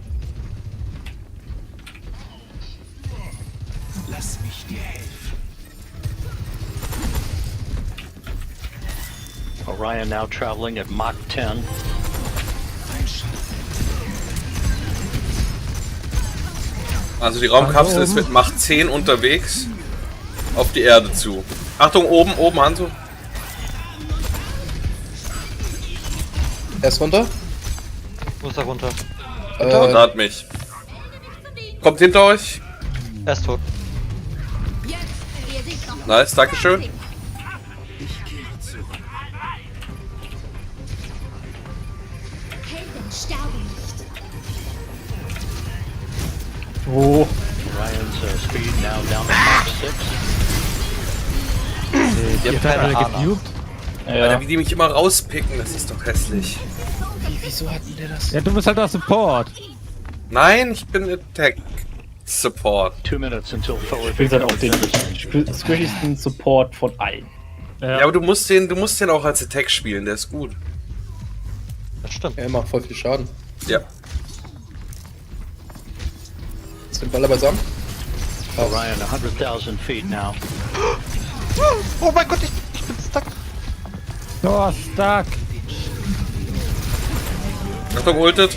Lass mich dir helfen. Orion now traveling at Mach 10. Also die Raumkapsel ist mit Mach 10 unterwegs auf die Erde zu. Achtung, oben, Hanzo. Er ist runter. Wo ist er runter? Und hat mich. Kommt hinter euch. Er ist tot. Nice, dankeschön. Helden sterben nicht. Oh. Orion's speed now down to Mach 6. Die hat alle gedupt. Alter, wie die mich immer rauspicken, das ist doch hässlich. Wieso hatten der das? Ja, du bist halt auch Support. Nein, ich bin Attack Support. 2 minutes until forward. Ich bin halt auch den squishysten Support von allen. Ja, aber du musst den auch als Attack spielen, der ist gut. Das stimmt. Er macht voll viel Schaden. Ja. Sind wir alle beisammen? Orion 100,000 feet now. Oh mein Gott, ich bin stuck. Oh, stuck. Achtung, ultet.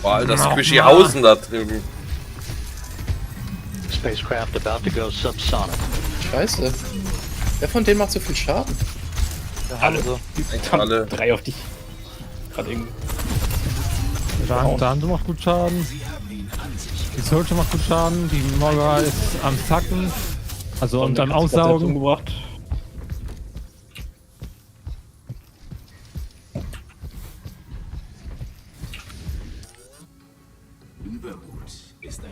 Boah, Alter, Squishyhausen da drüben. Spacecraft about to go subsonic. Scheiße. Wer von denen macht so viel Schaden? Alle. Alle. 3 auf dich. Gerade irgendwie. Der Hanzo macht gut Schaden. Die Soldier macht gut Schaden. Die Morga ist am Zacken. Also und am Aussaugen. Umgebracht.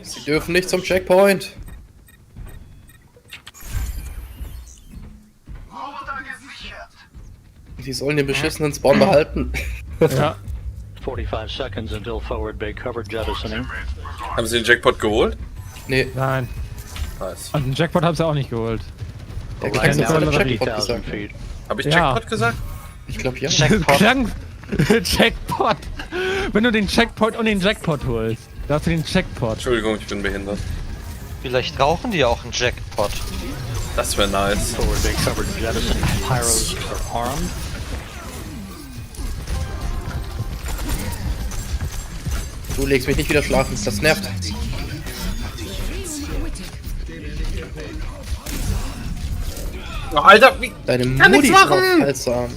Sie dürfen nicht zum Checkpoint. Sie sollen den beschissenen Spawn behalten. Ja. 45 seconds until forward bay covered jettisoning. Haben sie den Jackpot geholt? Nee. Nein. Nice. Und den Jackpot haben sie auch nicht geholt. Der Orion klang now so at Jackpot 50,000 gesagt. feet. Hab ich Ja. Jackpot gesagt? Ich glaube ja. Klang Jackpot. Wenn du den Checkpoint und den Jackpot holst, da hast du den Jackpot. Entschuldigung, ich bin behindert. Vielleicht rauchen die ja auch einen Jackpot. Das wäre nice. Forward bay covered jettisoning. Pyros are armed. Du legst mich nicht wieder schlafen, das nervt. Oh, Alter, wie? Deine Kann Mutti nichts ist machen. aufhaltsam.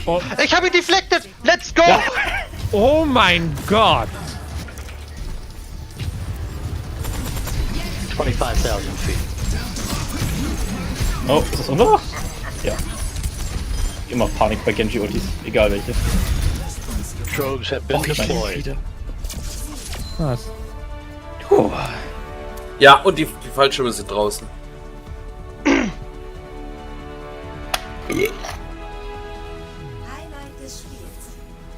Oh. Ich habe ihn deflected! Let's go! Ja. Oh mein Gott! 25,000 feet. Oh, ist das unser? Ja. Immer Panik bei Genji-Ultis, egal welche. Drogues have been deployed. Was? Oh. Ja, und die Fallschirme sind draußen.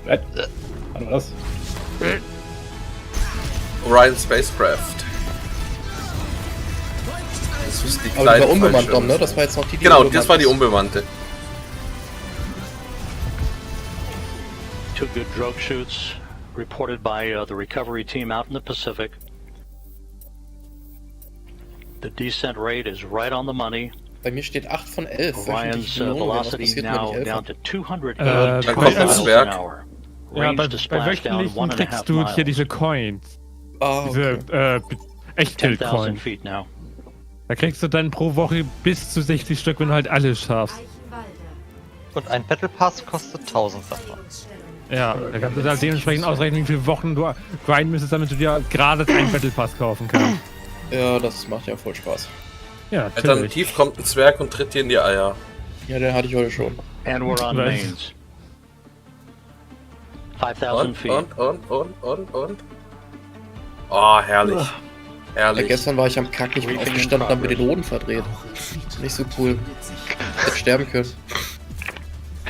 Was? Wann war das? Orion Spacecraft. Das ist die Aber die kleine war unbemannt, Fallschirme. ne? Das war jetzt noch die Genau, unbemannt das war die ist. unbemannte. 2 good drogue shoots reported by the recovery team out in the Pacific. The descent rate is right on the money. Bei mir steht 8 von 11. Orion's velocity now down to 280 Dann kommt das Werk. Ja, bei wöchentlichen kriegst du hier diese Coins. Ah, Diese, okay. echt 10,000 Bildcoin. feet now. Da kriegst du dann pro Woche bis zu 60 Stück, wenn du halt alles schaffst. Und ein Battle Pass kostet 1000 davon. Ja, da kannst du halt dementsprechend ausrechnen, wie viele Wochen du grinden müsstest, damit du dir gerade einen Battle Pass kaufen kannst. Ja, das macht ja voll Spaß. Ja, natürlich. Alternativ kommt ein Zwerg und tritt dir in die Eier. Ja, den hatte ich heute schon. And we're on mains. 5,000 feet. Und. Oh, herrlich. Ja, Herrlich. gestern war ich am Kack, ich bin aufgestanden und hab mir den Hoden verdreht. Nicht so cool. Hätte sterben können.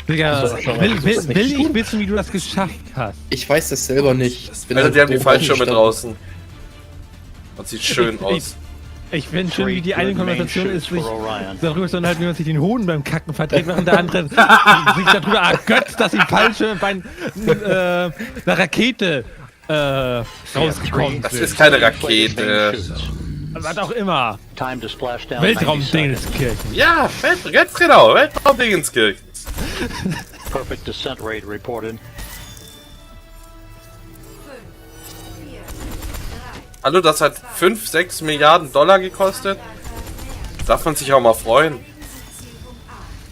Digga, will ich wissen, wie du das geschafft hast? Ich weiß das selber nicht. Alter, die haben die Fallschirme draußen. Das sieht schön aus. Ich finde schön, wie die eine Konversation ist, sich darüber zu unterhalten, wie man sich den Hoden beim Kacken verdreht, während der andere sich darüber ergötzt, dass die Fallschirme bei einer Rakete rausgekommen sind. Das ist keine Rakete. Was auch immer. Weltraum-Dingenskirchen. Ja, jetzt genau, Weltraum-Dingenskirchen. Perfect descent rate reported. Hallo, das hat 5-6 Milliarden Dollar gekostet. Darf man sich auch mal freuen.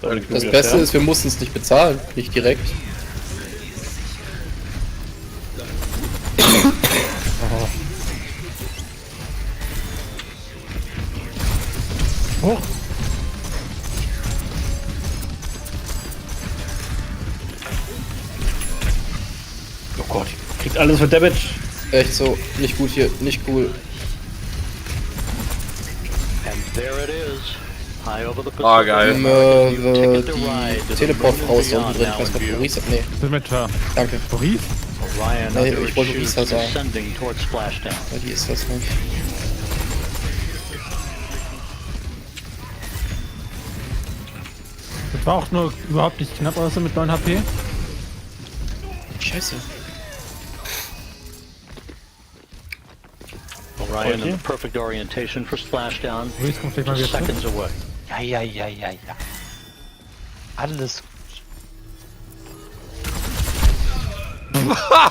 Das Beste ist, wir mussten es nicht bezahlen, nicht direkt. Hoch! Oh Gott, kriegt alles für Damage. Echt so, nicht gut hier, nicht cool. And there it is. High over the Ah, geil. Die Teleportfrau ist unten drin, ich weiß gar nicht, Maurice, nee. Symmetra. Danke. Maurice? Nee, ich wollte Maurice sagen. Splashdown. Ja, die ist das nicht. Das war auch nur überhaupt nicht knapp, außer mit 9 HP. Scheiße. Orion in the perfect orientation for splashdown. Just seconds away. Ja. Alles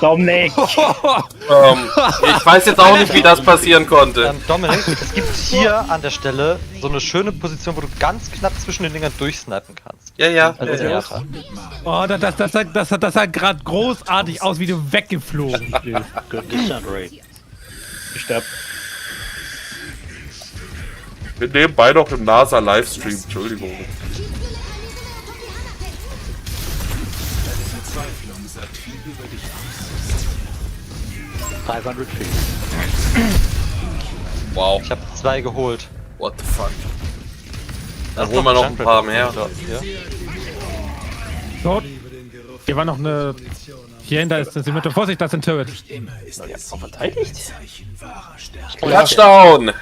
Dominik! Ich weiß jetzt auch nicht, wie das passieren konnte. Dominik, es gibt hier an der Stelle so eine schöne Position, wo du ganz knapp zwischen den Dingern durchsnipen kannst. Ja. Oh, das sah gerade großartig aus, wie du weggeflogen bist. Good descent rate. Ich sterb. Wir nebenbei noch im NASA-Livestream, Entschuldigung. Verzweiflung sagt viel über dich aus. 500 feet. Wow. Ich habe 2 geholt. What the fuck? Dann holen wir noch ein paar mehr. Dort. Hier war noch eine... Hier hinter ist eine Symmetra. Vorsicht, das sind Turrets. Verteidigt? Touchdown!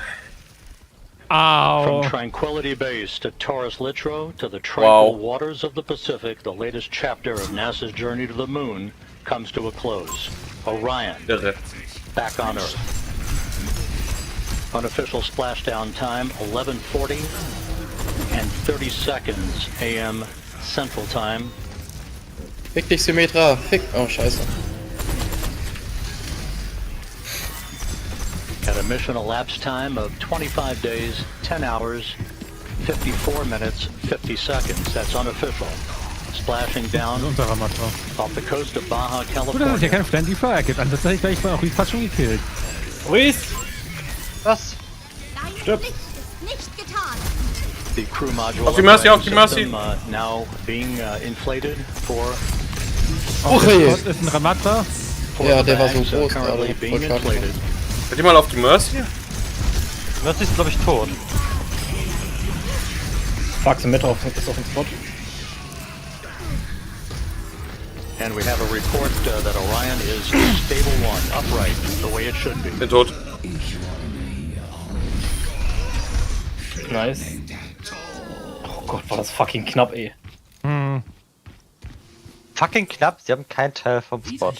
Ow. From Tranquility Base to Taurus Littrow to the tranquil waters of the Pacific, the latest chapter of NASA's journey to the moon comes to a close. Orion, back on Earth. Unofficial splashdown time 11:40 and 30 seconds AM Central Time. Fick dich, Symmetra. Fick. Oh, scheiße. At a mission elapsed time of 25 days, 10 hours, 54 minutes, 50 seconds. That's unofficial. Splashing down off the coast of Baja, Gut, dass es hier California. kein Friendly Fire gibt. Das hätte ich gleich mal auch fast schon gekillt. Maurice! Was? Dein Pflicht ist nicht getan. The crew module Auf die Mercy, auf die system, Mercy. Now being inflated for Okay. Dort ist ein Ramatra. Ja, der war so bags, groß currently gerade. being Voll schade. inflated. Seid ihr mal auf die Mercy? Mercy ist, glaube ich, tot. Fuck, Symmetra ist auf dem Spot. And we have a report that Orion is stable 1, upright, the way it should be. Bin tot. Nice. Oh Gott, war das fucking knapp, ey. Fucking knapp, sie haben keinen Teil vom Spot.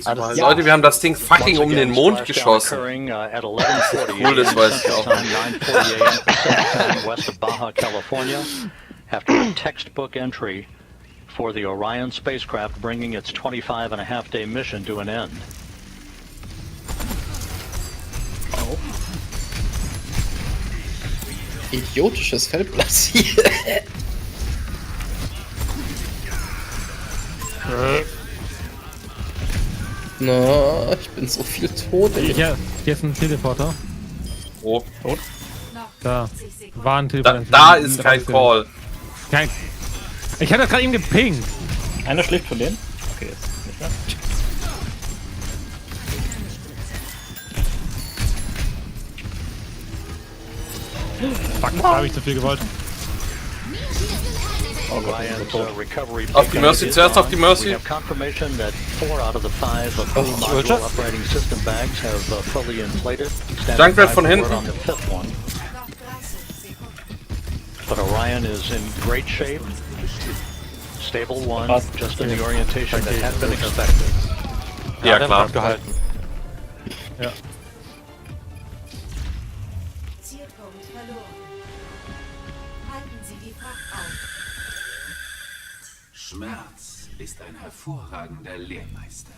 Alles Leute, wir haben das Ding fucking um den Mond geschossen. Cool, das weiß ich auch. 9:40 a.m. Pacific time, west of Baja, California, after a textbook entry for the Orion spacecraft bringing its 25-and-a-half-day mission to an end. idiotisches Feld platziert. Na, ich bin so viel tot. Hier ist ein Teleporter. Oh. Tot? Da. War ein Teleporter. Da ist kein Call. Kein. Ich hatte das gerade eben gepinkt. Einer schläft von denen? Okay, jetzt nicht mehr. Fuck, da habe ich zu viel gewollt. Auf die Mercy, zuerst auf die Mercy. Junkrat von hinten. But Orion is in great shape. Stable one, just in the orientation that had been expected. Ja, klar. Gehalten. Ja. Zielpunkt verloren. Halten Sie die Fracht auf. Schmerz ist ein hervorragender Lehrmeister.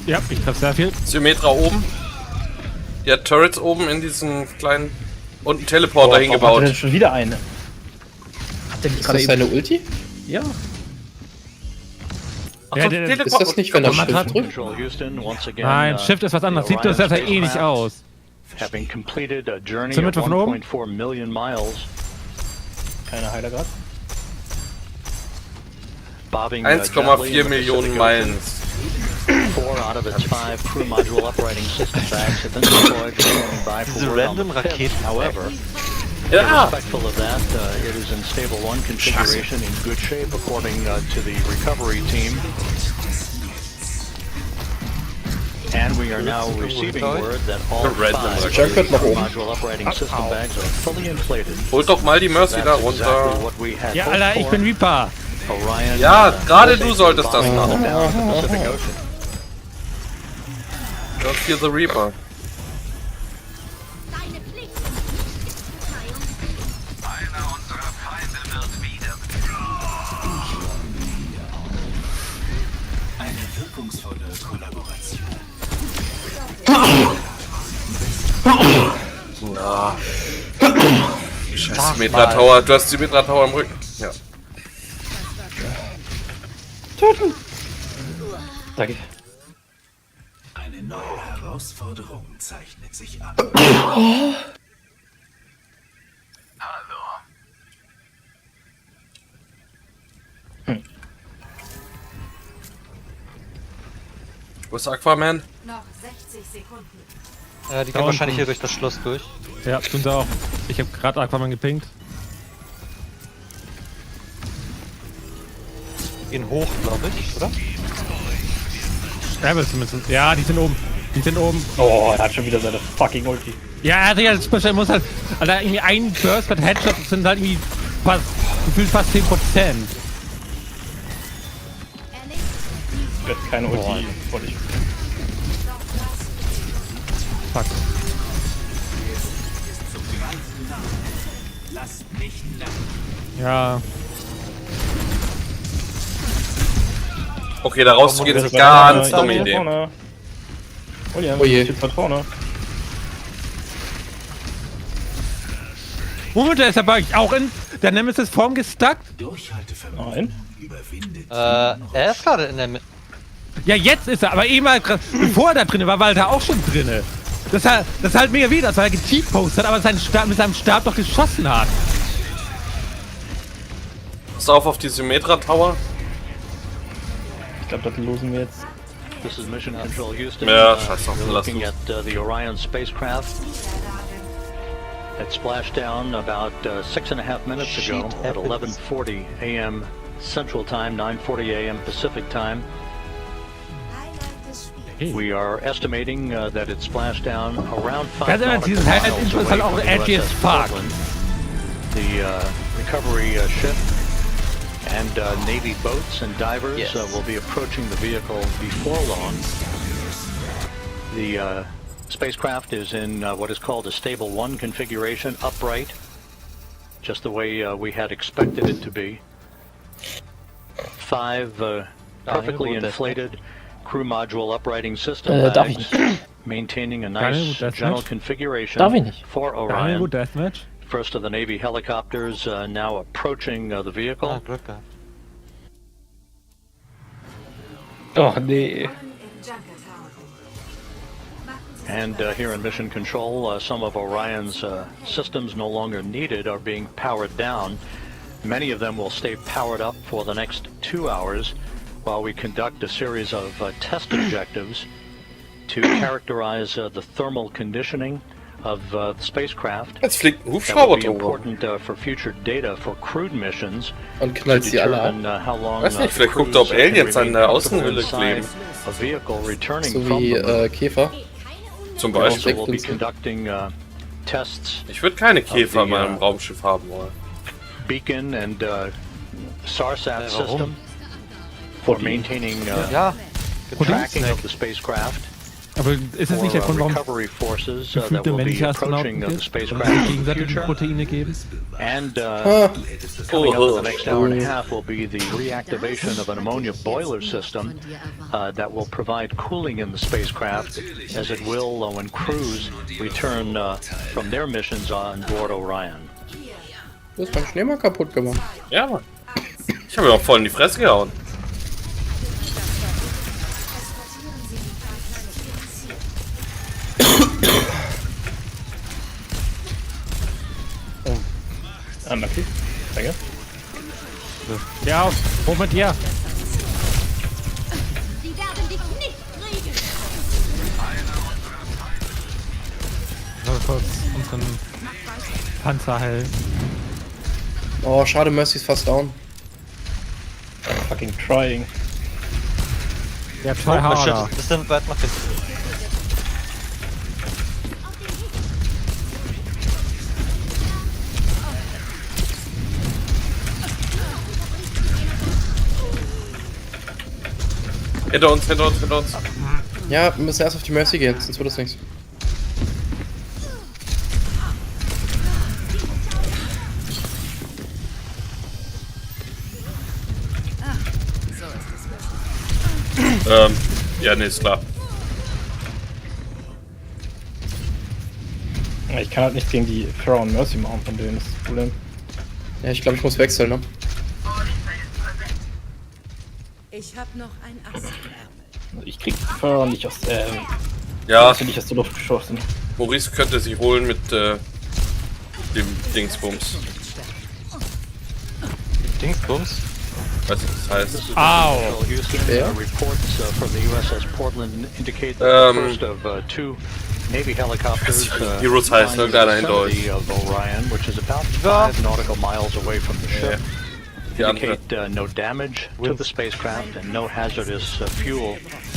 Ja, ich treffe sehr viel. Symmetra oben. Die hat Turrets oben in diesen kleinen... Und einen Teleporter hingebaut. Hat er denn schon wieder eine? Hat der nicht Ist gerade das seine Ulti? Ja. Ach, Ja, Ist das nicht, wenn er Shift drückt? Nein, Shift ist was anderes. Sieht das ja eh nicht aus. Having completed a journey Sind wir of von oben? 1.4 million miles. Keine Heiler gerade. Bobbing 1,4 Millionen Meilen. 4 out of its 5 crew module operating system bags have been deployed for standing by for Diese word on the random fifth. Raketen. However, Ja! respectful of that, it is in stable 1 configuration in good shape according to the recovery team. And we are now receiving word that all 5 Junkrat nach oben. module operating system bags are fully inflated. Holt doch mal die Mercy da That's runter. exactly what we had Ja, hoped Alter, ich for. bin Reaper. Orion, Ja, gerade du solltest das machen. down in the Pacific Ocean. Just here the Reaper. Deine Pflicht. Einer unserer Feinde wird wieder. Eine wirkungsvolle Kollaboration. Na. Scheiß Symmetra Tower. Du hast Symmetra Tower im Rücken. Ja. Danke. Eine neue Herausforderung zeichnet sich ab. Hallo. Wo ist Aquaman? Noch 60 Sekunden. Ja, die gehen wahrscheinlich hier durch das Schloss durch. Ja, tun sie auch. Ich habe gerade Aquaman gepinkt. Gehen hoch, glaube ich, oder? Ja, zumindest. Ja, die sind oben. Die sind oben. Oh, er hat schon wieder seine fucking Ulti. Ja, also ja, das muss halt. Alter, irgendwie ein Burst mit Headshot sind halt irgendwie fast, gefühlt fast 10%. Ich werde keine Ulti. Wollte ich. Fuck. Ja. Okay, da rauszugehen ist eine ganz dumme Idee. Oh ja, Oh je. steht von vorne. Moment, da ist er bei euch auch in der Nemesis-Form gestuckt? Nein. Er ist gerade in der Mitte. Ja, jetzt ist er, aber eben halt, bevor er da drin war er da auch schon drinne. Das ist halt mega wieder, weil er gecheatpostet hat, aber mit seinem Stab doch geschossen hat. Pass auf die Symmetra Tower. Ich glaube, das losen wir jetzt. This is Mission Control Houston. Ja, scheiß drauf, we're lass looking los. at the Orion spacecraft. It splashed down about 6.5 minutes ago at 11:40 a.m. Central Time, 9:40 a.m. Pacific Time. We are estimating that it splashed down around 5 Ganz ehrlich, dieses Highlight-Intro ist halt auch edgy as fuck. The recovery ship and Navy boats and divers will be approaching the vehicle before long. The spacecraft is in what is called a stable 1 configuration, upright, just the way we had expected it to be. 5 perfectly inflated crew module uprighting system bags, maintaining a nice general configuration for Orion. First of the Navy helicopters now approaching the vehicle. Oh, nee. And here in Mission Control, some of Orion's systems no longer needed are being powered down. Many of them will stay powered up for the next 2 hours while we conduct a series of test objectives to characterize the thermal conditioning of the spacecraft. Jetzt fliegt ein That will Hubschrauber be drüber. important for future data for crewed missions. Und knallt sie alle ab. Weiß nicht, vielleicht guckt er, ob Aliens an der Außenhülle kleben. A vehicle returning So from wie the Käfer. Zum We also Beispiel. will be conducting tests. Ich würde keine Käfer in meinem Raumschiff haben wollen. Beacon and SARSAT system for maintaining the tracking of the spacecraft. Aber ist das nicht der Grund, warum recovery forces es that gefühlte will be männliche Astronauten approaching the gibt? Weil es spacecraft sich in the gegenseitig future? Proteine geben? And coming up in the next hour and a half will be the reactivation of an ammonia boiler system that will provide cooling in the spacecraft, as it will when crews return from their missions on board Orion. Du hast meinen Schneemann kaputt gemacht. Ja, Mann. Ich habe ihn auch voll in die Fresse gehauen. Okay, danke. Ja, hoch mit dir! Sie werden dich nicht kriegen. So, kurz unseren Panzer heilen. Oh, schade, Mercy ist fast down. Fucking trying. Ja, try harder. Bisschen weit nach hinten. Hinter uns, hinter uns, hinter uns. Ja, wir müssen erst auf die Mercy gehen, sonst wird das nichts. Ja, nee, ist klar. Ich kann halt nichts gegen die Throw und Mercy machen von denen, das ist das Problem. Ja, ich glaube, ich muss wechseln, ne? Ich hab noch ein Ass im Ärmel. Also ich krieg Throw nicht aus, Ja. nicht aus der Luft geschossen. Maurice könnte sich holen mit dem Dingsbums. Dingsbums? Weiß nicht, was das heißt. Au! Reports from the USS Portland indicate that the first of 2 Navy helicopters Heroes heißt, ne? Geiler Hindeutsch. of Orion, which is about 5 nautical miles away from the ship. Die andere. Indicate no damage to the spacecraft and no hazardous fuel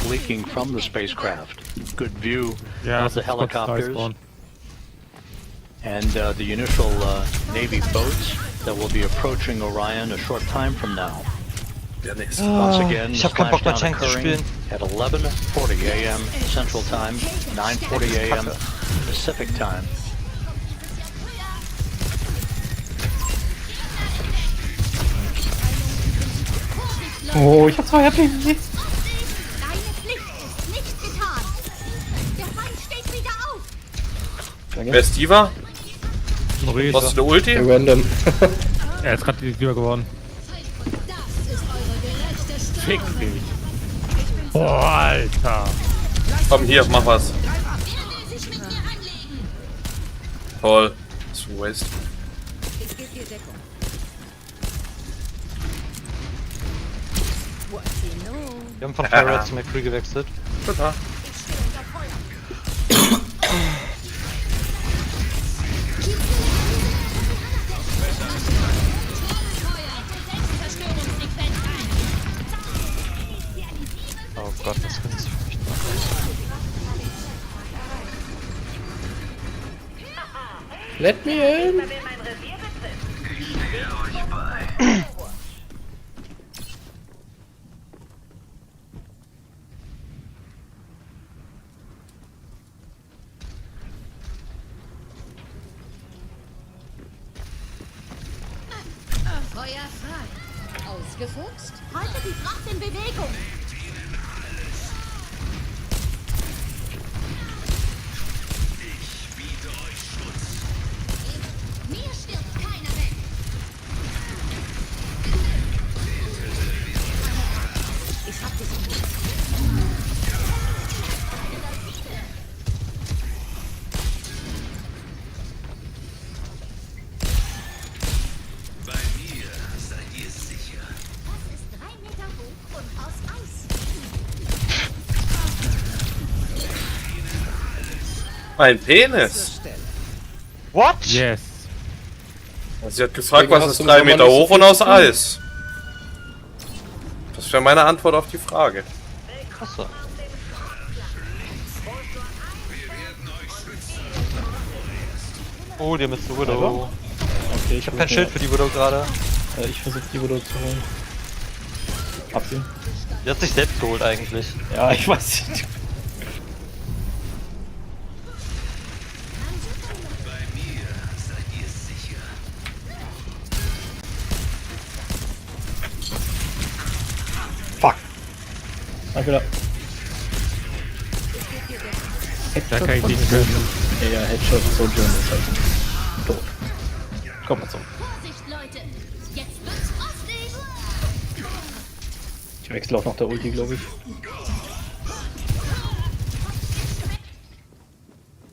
leaking from the spacecraft. Good view of the helicopters and the initial Navy boats that will be approaching Orion a short time from now. Once again, the splashdown occurring at 11:40 a.m. Central Time, 9:40 a.m. Pacific Time. Oh, ich hab 2 HP. Deine Pflicht ist nicht getan. Der Feind steht wieder auf. Wer ist Diva? Maurice. Hast du eine Ulti? Random. Er ist gerade die Tür geworden. Fick dich. Boah, Alter. Komm hier, mach was. Toll. Das ist ein Waste. Ich gebe dir Deckung. Wir haben von Pirate zu McCree gewechselt. Total. Oh Gott, das finde ich furchtbar. Let me in! Feuer frei. Ausgefuchst. Halte die Fracht in Bewegung. Ich biete euch Schutz. Mir stirbt keiner weg. Ich hab dich. Bei mir seid ihr sicher. Das ist 3 Meter hoch und aus Eis. Mein Penis. What? Yes. Sie hat gefragt, Deswegen was hast ist du 3 im Sommer Meter nicht so hoch viel und aus zu tun. Eis? Das wäre meine Antwort auf die Frage. Achso. Oh, die haben jetzt eine Widow. Okay, Ich hab kein Schild für die Widow gerade. Ich versuche die Widow zu holen. Hab sie. Die hat sich selbst geholt eigentlich. Ja, ich weiß nicht. Bei mir seid ihr sicher. Fuck. Danke da. Da kann ich nicht können. Ja, Headshot Sojourn ist halt tot. Komm mal so. Vorsicht, Leute. Jetzt wird's frostig. Ich wechsle auch noch der Ulti, glaube ich.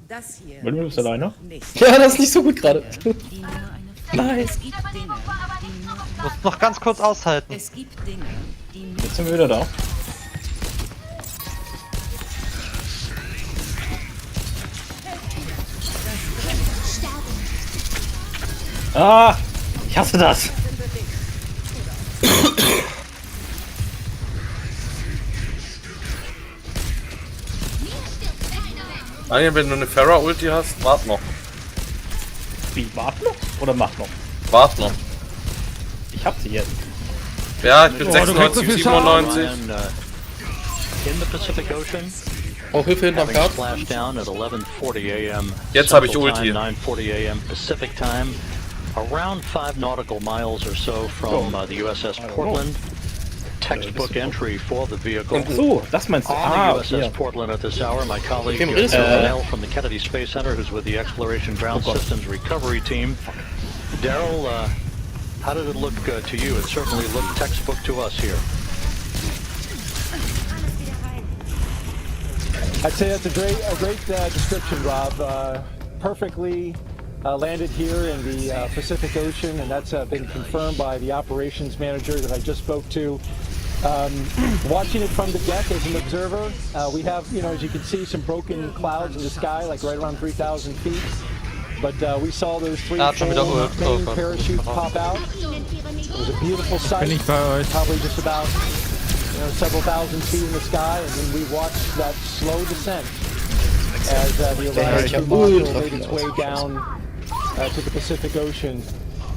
Das hier. Wollen wir das alleine? Nicht. Ja, das ist nicht so gut gerade. Die nur eine Nice. Es gibt Dinge, die nur Muss noch ganz kurz aushalten. Es gibt Dinge, die nur Jetzt sind wir wieder da. Ah! Ich hasse das! Daniel, wenn du eine Pharah-Ulti hast, wart noch. Wie, wart noch? Oder macht noch? Wart noch. Ich hab sie jetzt. Ja, ich bin Oh, du kriegst so 96, viel 97. In the Pacific Ocean, Auch Hilfe hinterm having Kart. splashed down at 11:40 a.m. Jetzt habe ich Central Ulti. Time, 9:40 a.m. Pacific Time, around 5 nautical miles or so from the USS Portland. Textbook entry for the vehicle. Und so, das meinst du? On Ah, the USS okay. Portland at this hour, my colleague Kim Riss, Dale from the Kennedy Space Center, who's with the Exploration Ground Systems Recovery Team. Daryl, how did it look to you? It certainly looked textbook to us here. I'd say that's a great description, Rob. Perfectly landed here in the Pacific Ocean, and that's been confirmed by the operations manager that I just spoke to. Watching it from the deck as an observer, we have, as you can see, some broken clouds in the sky, like right around 3,000 feet. But we saw those 3 main parachutes pop out. It was a beautiful sight. Probably just about several thousand feet in the sky, and then we watched that slow descent as the Orion module made its way down to the Pacific Ocean.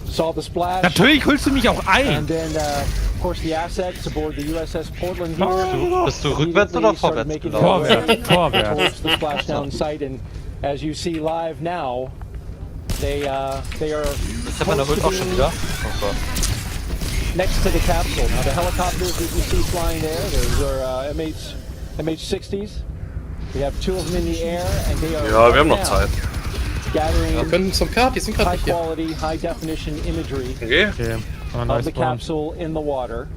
Saw the splash. Natürlich holst du mich auch ein. And then, of course, the assets aboard the USS Portland here. Bist du rückwärts oder vorwärts gelaufen? Vorwärts, vorwärts. Towards the splashdown site, and as you see live now, they are Ich hab meine Ult auch schon wieder. Oh next to the capsule. Now the helicopters that you see flying there, those are MH-60s. We have 2 of them in the air, and they are Ja, wir haben noch Zeit. gathering Wir können zum Kart, die sind gerade high nicht hier. quality, high definition imagery Okay. of the capsule in the water.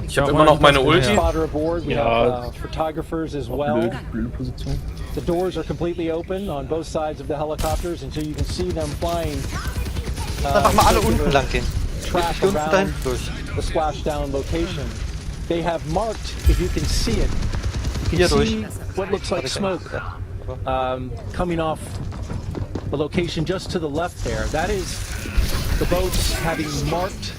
Ich habe immer noch meine Ulti. Spotter aboard. We Ja. have photographers as well. Blöde Position. The doors are completely open on both sides of the helicopters, and so you can see them flying. Einfach mal alle unten lang gehen. Track Unten dahin around durch. the splashdown location. They have marked, if you can see it, you Hier can durch. see what looks like smoke coming off the location just to the left there. That is the boats having marked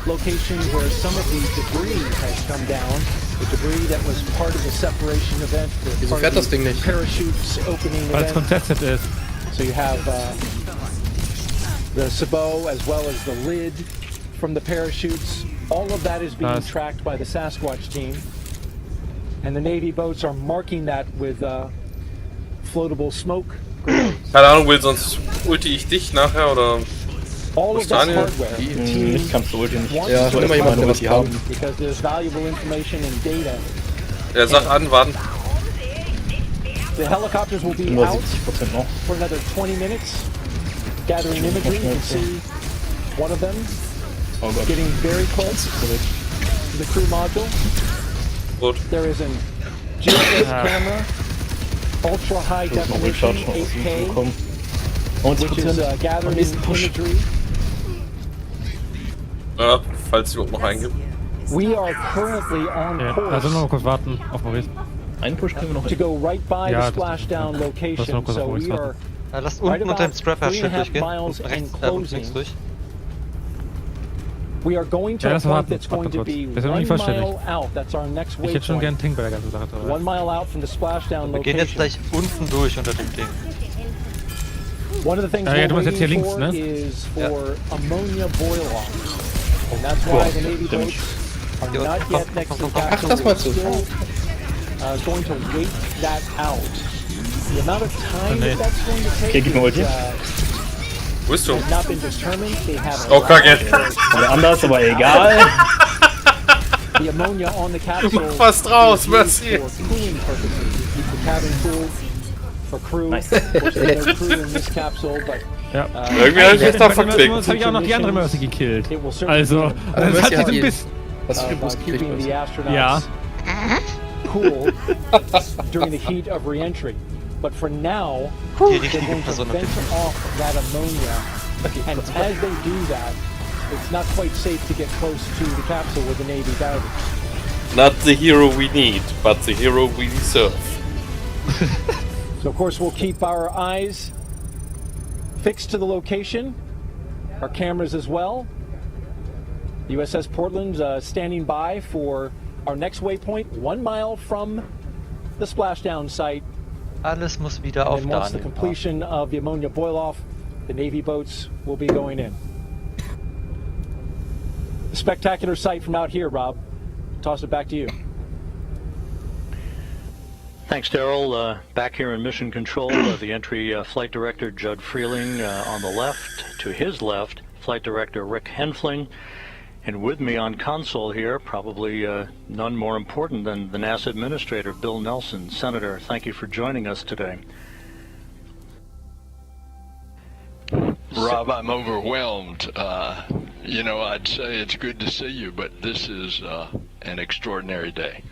locations where some of the debris has come down. The debris that was part of the separation event. Wieso fährt das Ding nicht? Parachutes opening Weil es event. contested ist. So you have the sabot as well as the lid from the parachutes. All of that is being tracked by the Sasquatch team. And the Navy boats are marking that with floatable smoke. Keine Ahnung, Will, sonst ulti ich dich nachher oder. All of that hardware, Ich kann's so nicht. Ja, nimm mal jemanden, der was die haben. because there's valuable information and data. Er sagt an, warten. The helicopters will be Nur out 70% noch. for another 20 minutes, gathering imagery. You can see one of them getting very close to the crew module. Gut. There is an GFS camera, ultra high definition 8K, which is gathering imagery. Ja, falls sie überhaupt noch reingibt. We are currently on course. Also noch mal kurz warten auf Maurice. Einen Push können wir noch To go right by Ja, the splashdown das location, noch kurz so auf Maurice we are warten. Lasst right unten unter dem about Scrapper-Schild 3.5 durchgehen. miles Und rechts, and und closing. links durch. We are going to Ja, a lass point warten. that's going to Warte be kurz. Wir sind noch 1 nicht vollständig. mile out. That's our next Ich hätte schon gern waypoint. Tank bei der ganzen Sache. 1 mile out from the splashdown Wir gehen jetzt location. gleich unten durch unter dem Ding. One of the things Ja, we're du musst jetzt hier waiting links, for ne? is for ammonia boil-off. And that's why the Navy boats are not yet next to the Ach, capsule. das We're meinst du? still going to wait that out. The amount of time that that's going to take Okay, gib mir mal hier. Wo bist du? has not been determined. They have Oh, kacke. Oder anders, aber egal. the ammonia on the capsule Mach was draus, is used Mercy. for cooling purposes. To keep the cabin cool for crew. Nice. Of course, there's no crew in this capsule, but Ja. Irgendwie hab ich mich da Jetzt verklickt. habe ich auch noch die andere Mercy gekillt. it will certainly Also, Aber das hat Mercy sich hat ein die- bisschen... Was für by Boost keeping kriegt the man? astronauts Ja. cool during the heat of re-entry. But for now, Die they're richtige going to Person vent off that ammonia. And as they do that, it's not quite safe to get close to the capsule with the Navy divers. Not the hero we need, but the hero we deserve. So of course we'll keep our eyes fixed to the location, our cameras as well. USS Portland's standing by for our next waypoint, 1 mile from the splashdown site. Alles muss wieder And auf then once the Daniel. completion of the ammonia boil-off, the Navy boats will be going in. A spectacular sight from out here, Rob. Toss it back to you. Thanks, Daryl. Back here in Mission Control, the entry Flight Director Judd Freeling on the left. To his left, Flight Director Rick Henfling. And with me on console here, probably none more important than the NASA Administrator, Bill Nelson. Senator, thank you for joining us today. Rob, I'm overwhelmed. You know, I'd say it's good to see you, but this is an extraordinary day.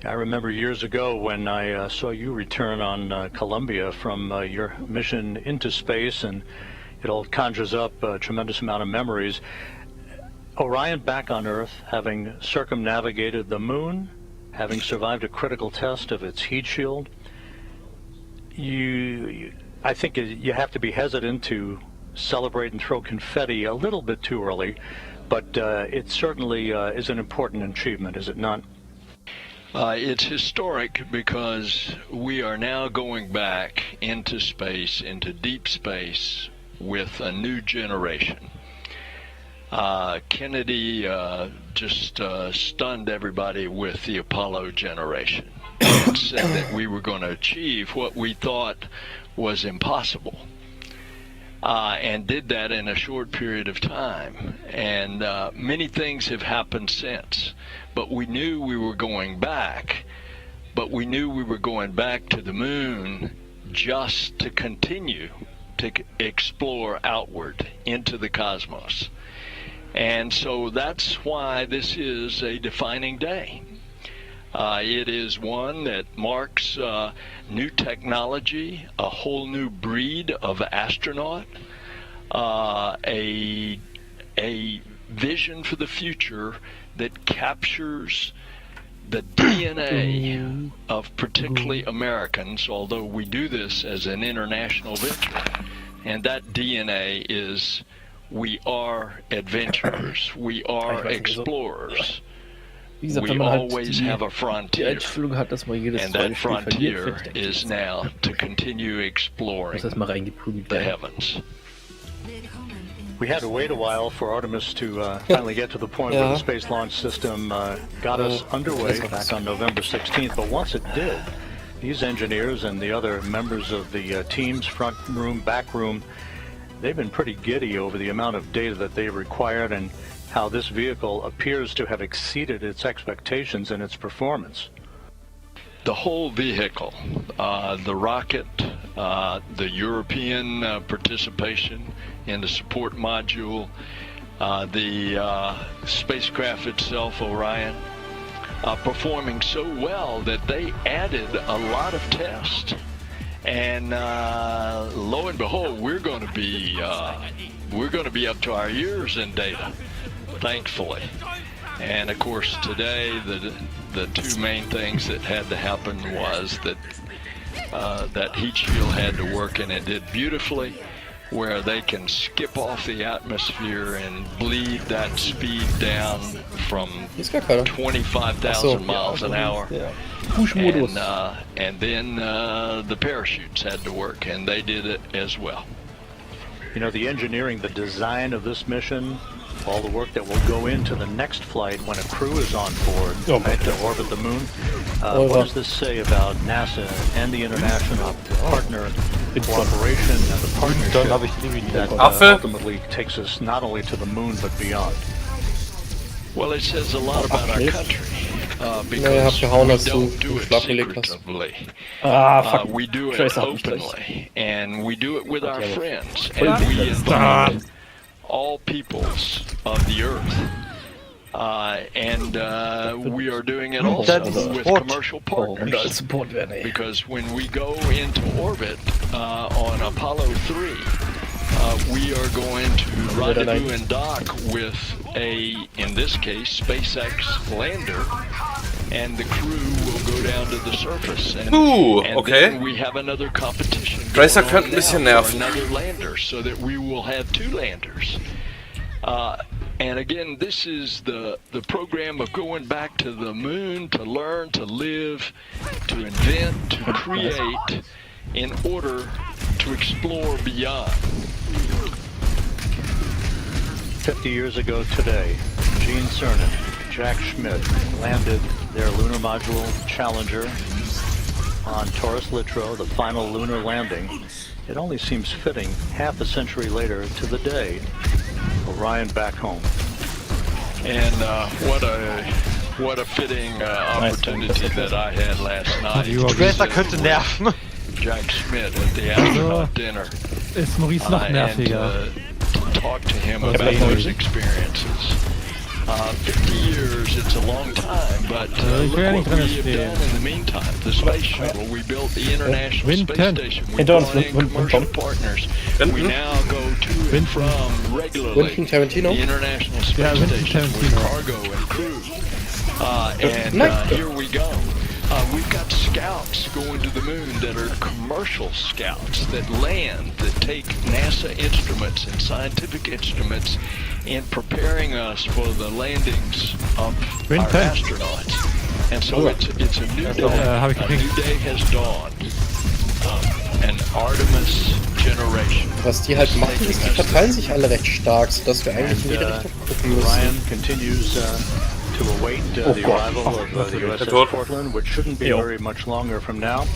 I remember years ago when I saw you return on Columbia from your mission into space, and it all conjures up a tremendous amount of memories. Orion back on Earth, having circumnavigated the moon, having survived a critical test of its heat shield, I think you have to be hesitant to celebrate and throw confetti a little bit too early, but it certainly is an important achievement, is it not? It's historic because we are now going back into space, into deep space, with a new generation. Kennedy just stunned everybody with the Apollo generation and said that we were going to achieve what we thought was impossible, and did that in a short period of time. And many things have happened since, but we knew we were going back, but we knew we were going back to the moon just to continue to explore outward into the cosmos. And so that's why this is a defining day. It is one that marks new technology, a whole new breed of astronaut, a vision for the future that captures the DNA of particularly Americans, although we do this as an international venture. And that DNA is: we are adventurers, we are explorers. Wie gesagt, We wenn man halt always have a die frontier, Einstellung hat, dass man jedes and zweite that Spiel verliert, frontier vielleicht denke ich, is now to continue exploring muss das mal reingeprügelt the werden. heavens. We had to wait a while for Artemis to finally get to the point where the Space Launch System got us underway back on November 16th. But once it did, these engineers and the other members of the teams, front room, back room, they've been pretty giddy over the amount of data that they've required and how this vehicle appears to have exceeded its expectations in its performance. The whole vehicle, the rocket, the European participation in the support module, the spacecraft itself, Orion, performing so well that they added a lot of tests. And lo and behold, we're going to be up to our ears in data, thankfully. And of course, today the two main things that had to happen was that that heat shield had to work, and it did beautifully, where they can skip off the atmosphere and bleed that speed down from 25,000 miles an hour. And then the parachutes had to work, and they did it as well. You know, the engineering, the design of this mission, all the work that will go into the next flight when a crew is on board to orbit the moon. What does this say about NASA and the international partner cooperation and the partnership that ultimately takes us not only to the moon but beyond? Well, it says a lot about our country. Because we don't do it secretively. We do it openly, and we do it with our friends, and we involve all peoples of the earth. And we are doing it also with commercial partners. Because when we go into orbit on Apollo 3, we are going to rendezvous and dock with in this case, SpaceX lander, and the crew will go down to the surface. And, then we have another competition going on for another lander, so that we will have two landers. And again, this is the program of going back to the moon to learn, to live, to invent, to create, in order to explore beyond. 50 years ago today, Gene Cernan, Jack Schmidt landed their lunar module Challenger on Taurus Littrow, the final lunar landing. It only seems fitting half a century later to the day, Orion back home. And what a fitting opportunity that I had last night. Jack Schmidt at the astronaut dinner. Ist Maurice noch nerviger. To talk to him about those experiences. 50 years, it's a long time, but look what we have done in the meantime. The space shuttle, we built the International Space Station, we brought in commercial partners. We now go to and from regularly the International Space Station with cargo and crew. And here we go. We've got scouts going to the moon that are commercial scouts that land, that take NASA instruments and scientific instruments in preparing us for the landings of our astronauts. And so it's a new day. A new day has dawned. An Artemis generation. Was die halt machen, ist, die verteilen sich alle recht stark, sodass wir eigentlich in jede Richtung gucken müssen. Ryan continues to await the arrival of the USS Portland, which shouldn't be very much longer from now.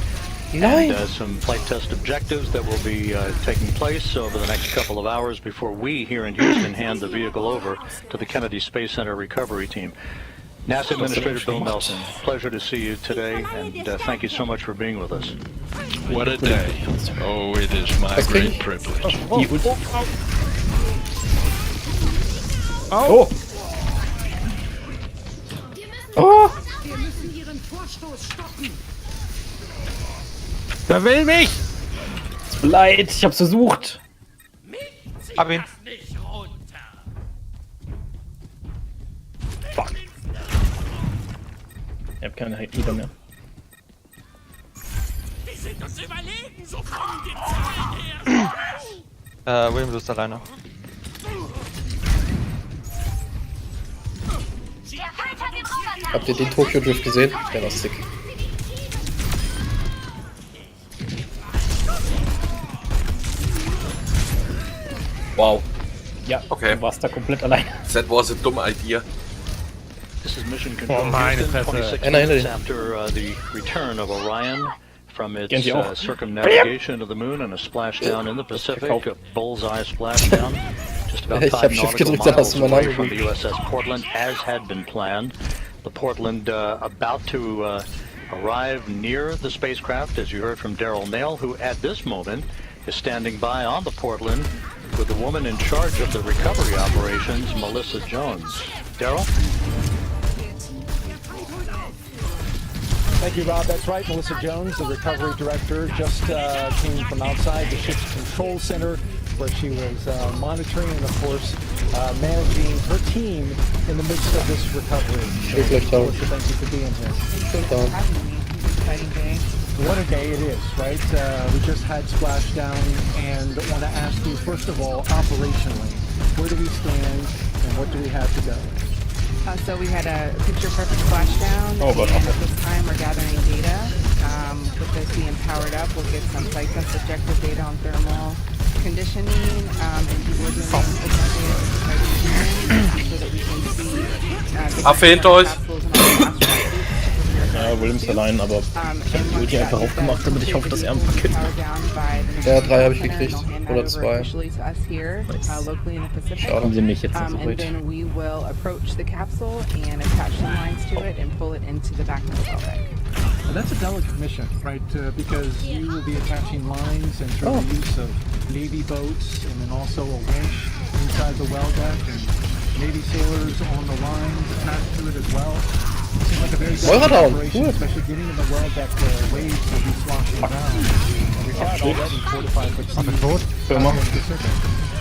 And some flight test objectives that will be taking place over the next couple of hours before we here in Houston hand the vehicle over to the Kennedy Space Center recovery team. NASA Administrator Bill Nelson, pleasure to see you today, and thank you so much for being with us. What a day. Oh, it is my great privilege. Oh! Wir müssen ihren Vorstoß stoppen. Wer will mich? Tut mir leid, ich hab's versucht. Hab ihn. Fuck. Ich hab keine Heilnieder mehr. Wir sind uns überlegen, so kommen die Zahlen her. William, du bist alleine. Habt ihr den Tokyo Drift gesehen? Der war sick. Wow. Ja, okay. Du warst da komplett allein. That was a dumb idea. This is Mission Control. Oh, meine 26 Fresse. minutes after the return of Orion from its circumnavigation of the moon and a splashdown in the Pacific, a bullseye splashdown, just about 5 nautical miles away from the USS Portland, as had been planned. The Portland about to arrive near the spacecraft, as you heard from Daryl Nail, who at this moment is standing by on the Portland with the woman in charge of the recovery operations, Melissa Jones. Daryl? Thank you, Rob. That's right. Melissa Jones, the recovery director, just came from outside the ship's control center, where she was monitoring and, of course, managing her team in the midst of this recovery. So, Melissa, thank you for being here. Thanks for having me. It's an exciting day. What a day it is, right? We just had splashdown, and I want to ask you, first of all, operationally, where do we stand, and what do we have to go? So we had a picture-perfect splashdown, and at this time we're gathering data. With this being powered up, we'll get some flight test objective data on thermal conditioning, and we're doing some so that we can see Affe hinter euch. Ja, Williams allein, aber ich hab Ulti einfach aufgemacht, damit ich hoffe, dass er ein Paket macht. Ja, 3 habe ich gekriegt. Oder 2. Schauen Sie mich jetzt nicht so weit. Well, that's a delicate mission, right? Because you will be attaching lines and through the use of Navy boats and then also a winch inside the well deck and Navy sailors on the lines attached to it as well. Seems like a very delicate operation, especially getting in the well deck where waves will be sloshing around. And we've had already 4 to 5 foot seas in the Pacific.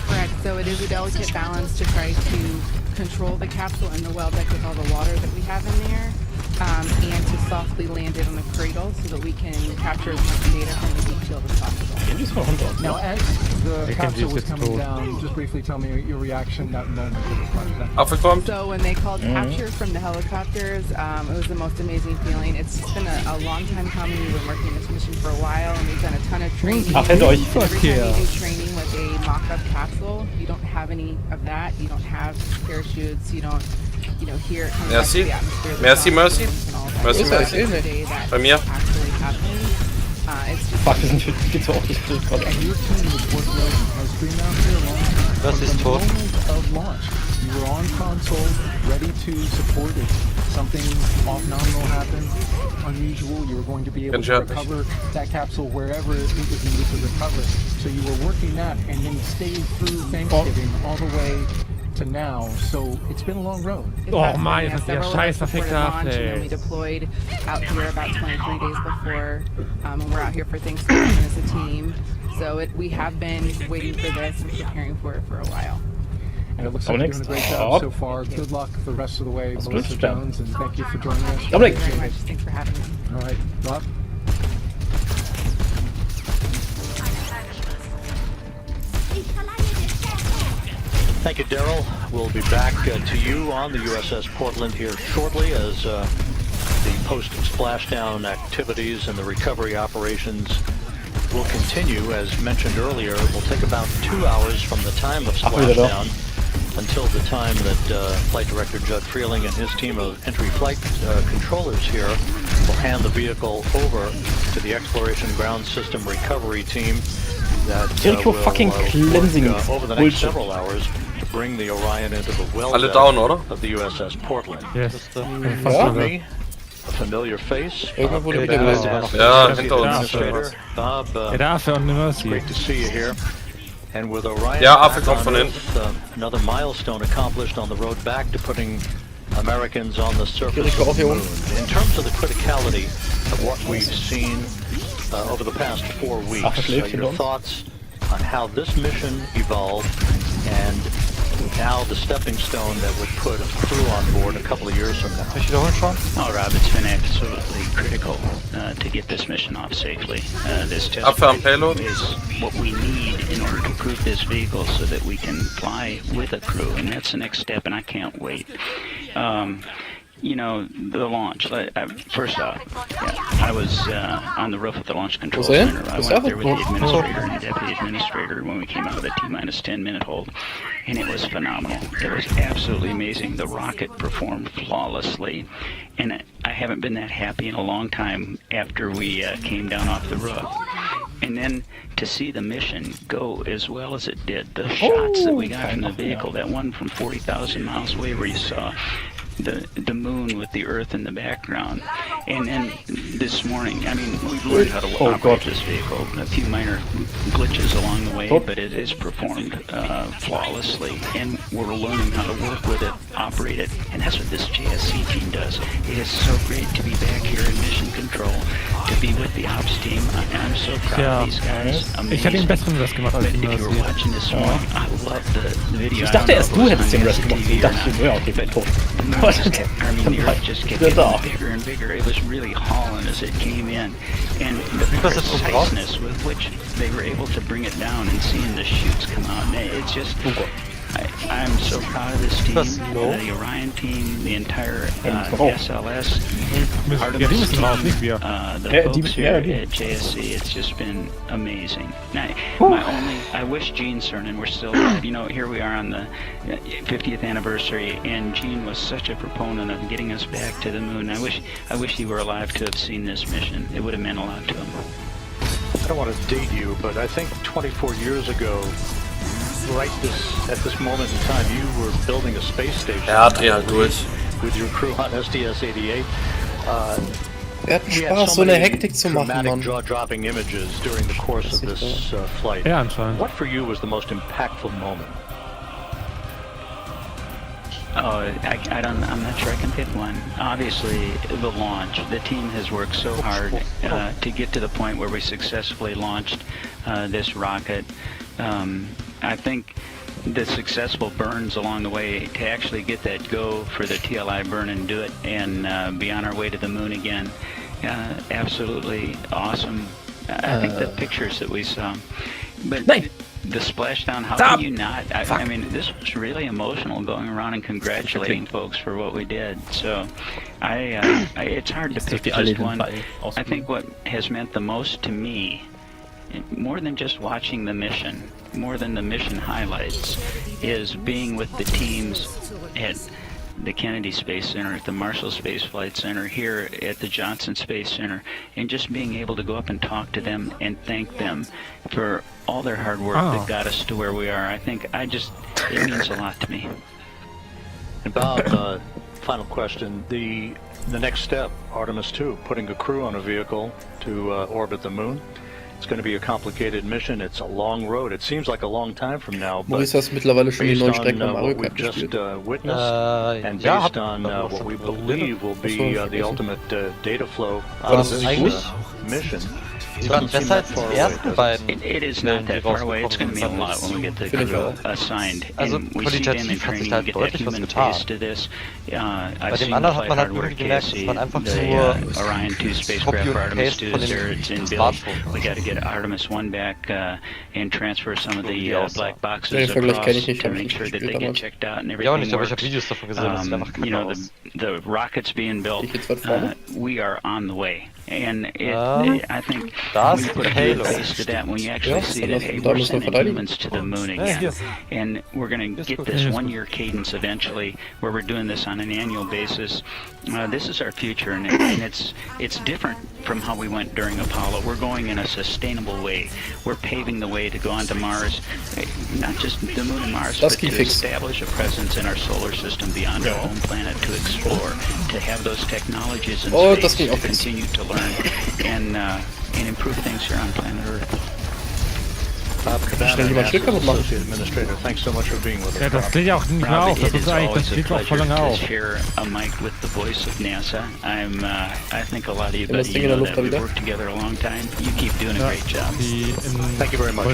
Correct. So it is a delicate balance to try to control the capsule and the well deck with all the water that we have in there, and to softly land it on the cradle so that we can capture as much data from the heat shield as possible. Now, as the capsule was coming down, just briefly tell me your reaction. So when they called capture from the helicopters, it was the most amazing feeling. It's been a long time coming. We've been working this mission for a while, and we've done a ton of training. Every time you do training with a mock-up capsule, you don't have any of that. You don't have parachutes. You don't, hear it comes back to the atmosphere. Merci, Mercy. Mercy, Mercy. Bei mir. Fuck, wir sind viel zu oft gespielt gerade. Das ist tot. You were on console, ready to support it. Something off-nominal happened, unusual. You were going to be able to recover that capsule wherever it was needed to recover. So you were working that and then stayed through Thanksgiving all the way to now. So it's been a long road. Oh my, das ist der scheiß verfickte We deployed out here about 23 days before, and we're out here for Thanksgiving as a team. So we have been waiting for this and preparing for it for a while. And it looks like you're doing a great job so far. Good luck the rest of the way, Melissa Jones, and thank you for joining us. Thank you very much. Thanks for having me. All right, Rob? Thank you, Daryl. We'll be back to you on the USS Portland here shortly as the post-splashdown activities and the recovery operations will continue. As mentioned earlier, it will take about 2 hours from the time of splashdown until the time that Flight Director Judd Freeling and his team of entry flight controllers here will hand the vehicle over to the Exploration Ground System Recovery Team that will work over the next several hours to bring the Orion into the well deck of the USS Portland. Yes. Me, a familiar face. Ja, hinter uns. Bob, great to see you here. And with Orion, another milestone accomplished on the road back to putting Americans on the surface of the moon. In terms of the criticality of what we've seen over the past 4 weeks, your thoughts on how this mission evolved and now the stepping stone that would put a crew on board a couple of years from now. Oh, Rob, it's been absolutely critical to get this mission off safely. This test is what we need in order to prove this vehicle so that we can fly with a crew, and that's the next step, and I can't wait. you know, the launch. First off, I was on the roof of the Launch Control Center. I went there with the administrator and the deputy administrator when we came out of the T-minus 10-minute hold, and it was phenomenal. It was absolutely amazing. The rocket performed flawlessly, and I haven't been that happy in a long time after we came down off the roof. And then to see the mission go as well as it did, the shots that we got from the vehicle, that one from 40,000 miles away where you saw the moon with the Earth in the background. And then this morning, I mean, we've learned how to operate this vehicle. A few minor glitches along the way, but it is performed flawlessly. And we're learning how to work with it, operate it, and that's what this JSC team does. It is so great to be back here in mission control, to be with the ops team. I'm so proud of these guys. Ich hatte den besseren Rest gemacht als die If you were watching this morning, I love the video. Ich dachte erst, du hättest den Rest gemacht. Ich dachte, ja, okay, bin tot. I mean, the Earth just kept getting bigger and bigger. It was really hauling as it came in, and the preciseness with which they were able to bring it down and seeing the chutes come out. It's just, I'm so proud of this team, the Orion team, the entire SLS, Artemis team, the folks here at JSC. It's just been amazing. I wish Gene Cernan were still alive. You know, here we are on the 50th anniversary, and Gene was such a proponent of getting us back to the moon. I wish he were alive to have seen this mission. It would have meant a lot to him. I don't want to date you, but I think 24 years ago, at this moment in time, you were building a space station. Dreh halt durch. With your crew on SDS-88. Wir hatten Spaß, so eine Hektik zu machen, Mann. Jaw-dropping images during the course of this flight. Ja, anscheinend. What for you was the most impactful moment? Oh, I'm not sure I can pick one. Obviously, the launch. The team has worked so hard to get to the point where we successfully launched this rocket. I think the successful burns along the way to actually get that go for the TLI burn and do it and be on our way to the moon again. Absolutely awesome. I think the pictures that we saw. But the splashdown, how can you not? I mean, this was really emotional going around and congratulating folks for what we did. So it's hard to pick just one. I think what has meant the most to me, more than just watching the mission, more than the mission highlights, is being with the teams at the Kennedy Space Center, at the Marshall Space Flight Center, here at the Johnson Space Center, and just being able to go up and talk to them and thank them for all their hard work that got us to where we are. I think it means a lot to me. And Bob, final question. The next step, Artemis 2, putting a crew on a vehicle to orbit the moon. It's going to be a complicated mission. It's a long road. It seems like a long time from now. Maurice, hast mittlerweile schon die neuen Strecken von Mario Kart gespielt? Witnessed, and based on what we believe will be the ultimate data flow of this mission. It is not that far away. It's going to be a lot when we get the crew assigned. And we see them in training, we get that human face to this. I've seen the flight hardware KSC, the Orion 2 spacecraft for Artemis 2 is there. It's in build. We got to get Artemis 1 back and transfer some of the black boxes across to make sure that they get checked out and everything works. You know, the rockets being built, we are on the way. And I think when you put a good face to that, when you actually see that, hey, we're sending humans to the moon again, and we're going to get this one-year cadence eventually, where we're doing this on an annual basis. This is our future, and it's different from how we went during Apollo. We're going in a sustainable way. We're paving the way to go onto Mars, not just the moon and Mars, but to establish a presence in our solar system beyond our home planet, to explore, to have those technologies in space, to continue to learn and improve things here on planet Earth. Bob Cabana, Associate Administrator, thanks so much for being with us. Ja, das steht ja auch nicht mehr auf. Das ist eigentlich, das steht auch voll lange auf. Share a mic with the voice of NASA. I think a lot of you, but you know that we've worked together a long time. You keep doing a great job. Thank you very much,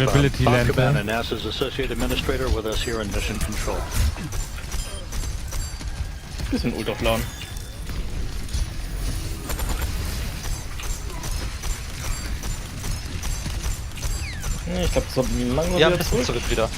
Bob Cabana, NASA's Associate Administrator, with us here in Mission Control. Bisschen Ultraflauen. Ich glaube, das wird langsam wieder zurück wieder.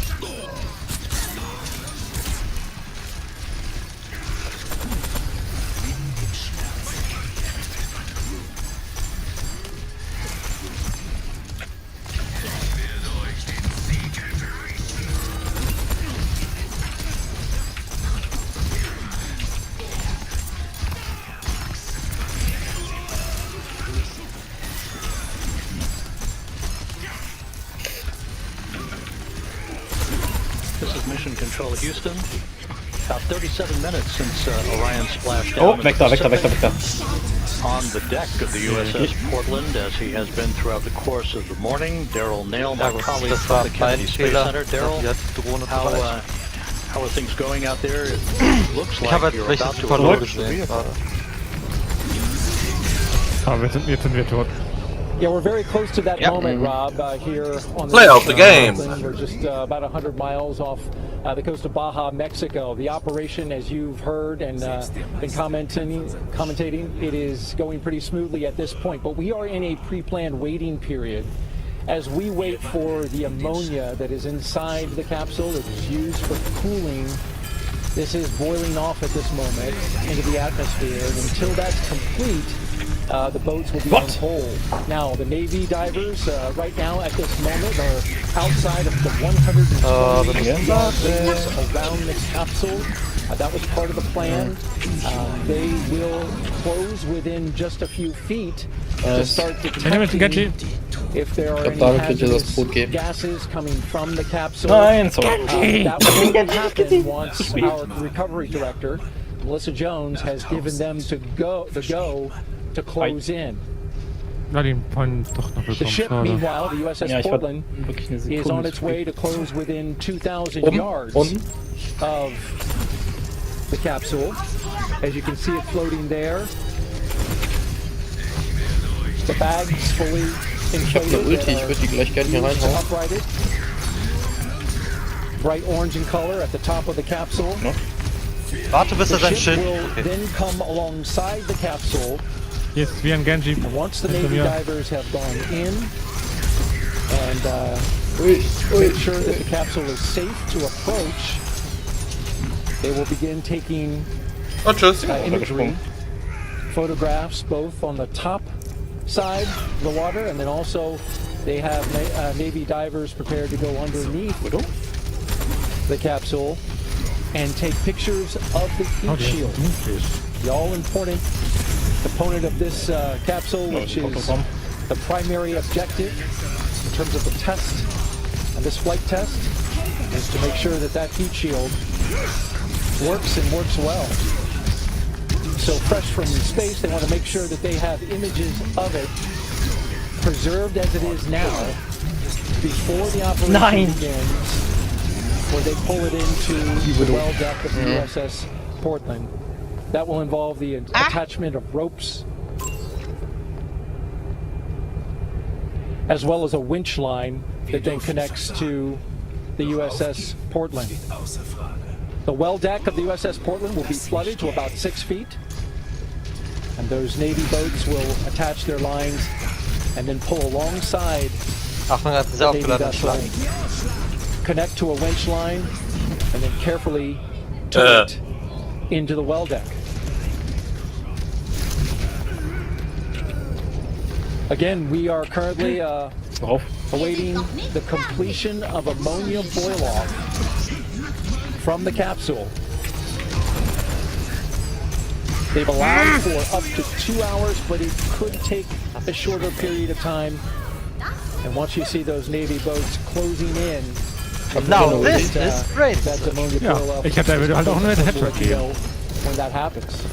Control Houston. About 37 minutes since Orion splashed down Oh, weg da. on the deck of the USS Portland, as he has been throughout the course of the morning. Daryl Nail, my colleague from the Kennedy Space Center. Daryl, how are things going out there? It looks like you're about to approach the vehicle. Jetzt sind wir tot. Yeah, we're very close to that moment, Rob, here on the Play out the game. We're just about 100 miles off the coast of Baja, Mexico. The operation, as you've heard and been commentating, it is going pretty smoothly at this point. But we are in a pre-planned waiting period as we wait for the ammonia that is inside the capsule. It is used for cooling. This is boiling off at this moment into the atmosphere, and until that's complete, the boats will be on hold. Now, the Navy divers right now at this moment are outside of the 120 yards around the capsule. That was part of the plan. They will close within just a few feet to start detecting if there are any hazardous gases coming from the capsule. That will happen once our recovery director, Melissa Jones, has given them the go to close in. The ship, meanwhile, the USS Portland, is on its way to close within 2,000 yards of the capsule. As you can see it floating there. The bags fully inflated, uprighted. Bright orange in color at the top of the capsule. The ship will then come alongside the capsule. Yes, wie ein Genji. And once the Navy divers have gone in and make sure that the capsule is safe to approach, they will begin taking imagery, photographs both on the top side of the water, and then also they have Navy divers prepared to go underneath the capsule and take pictures of the heat shield. The all-important component of this capsule, which is the primary objective in terms of the test and this flight test, is to make sure that that heat shield works and works well. So fresh from space, they want to make sure that they have images of it preserved as it is now before the operation begins, where they pull it into the well deck of the USS Portland. That will involve the attachment of ropes, as well as a winch line that then connects to the USS Portland. The well deck of the USS Portland will be flooded to about 6 feet, and those Navy boats will attach their lines and then pull alongside the Navy vessel, connect to a winch line, and then carefully tow it into the well deck. Again, we are currently awaiting the completion of ammonia boil-off from the capsule. They've allowed for up to 2 hours, but it could take a shorter period of time. And once you see those Navy boats closing in, now this is great. That's ammonia boil-off. Ich hätte halt auch nur einen Headshot geben. When that happens.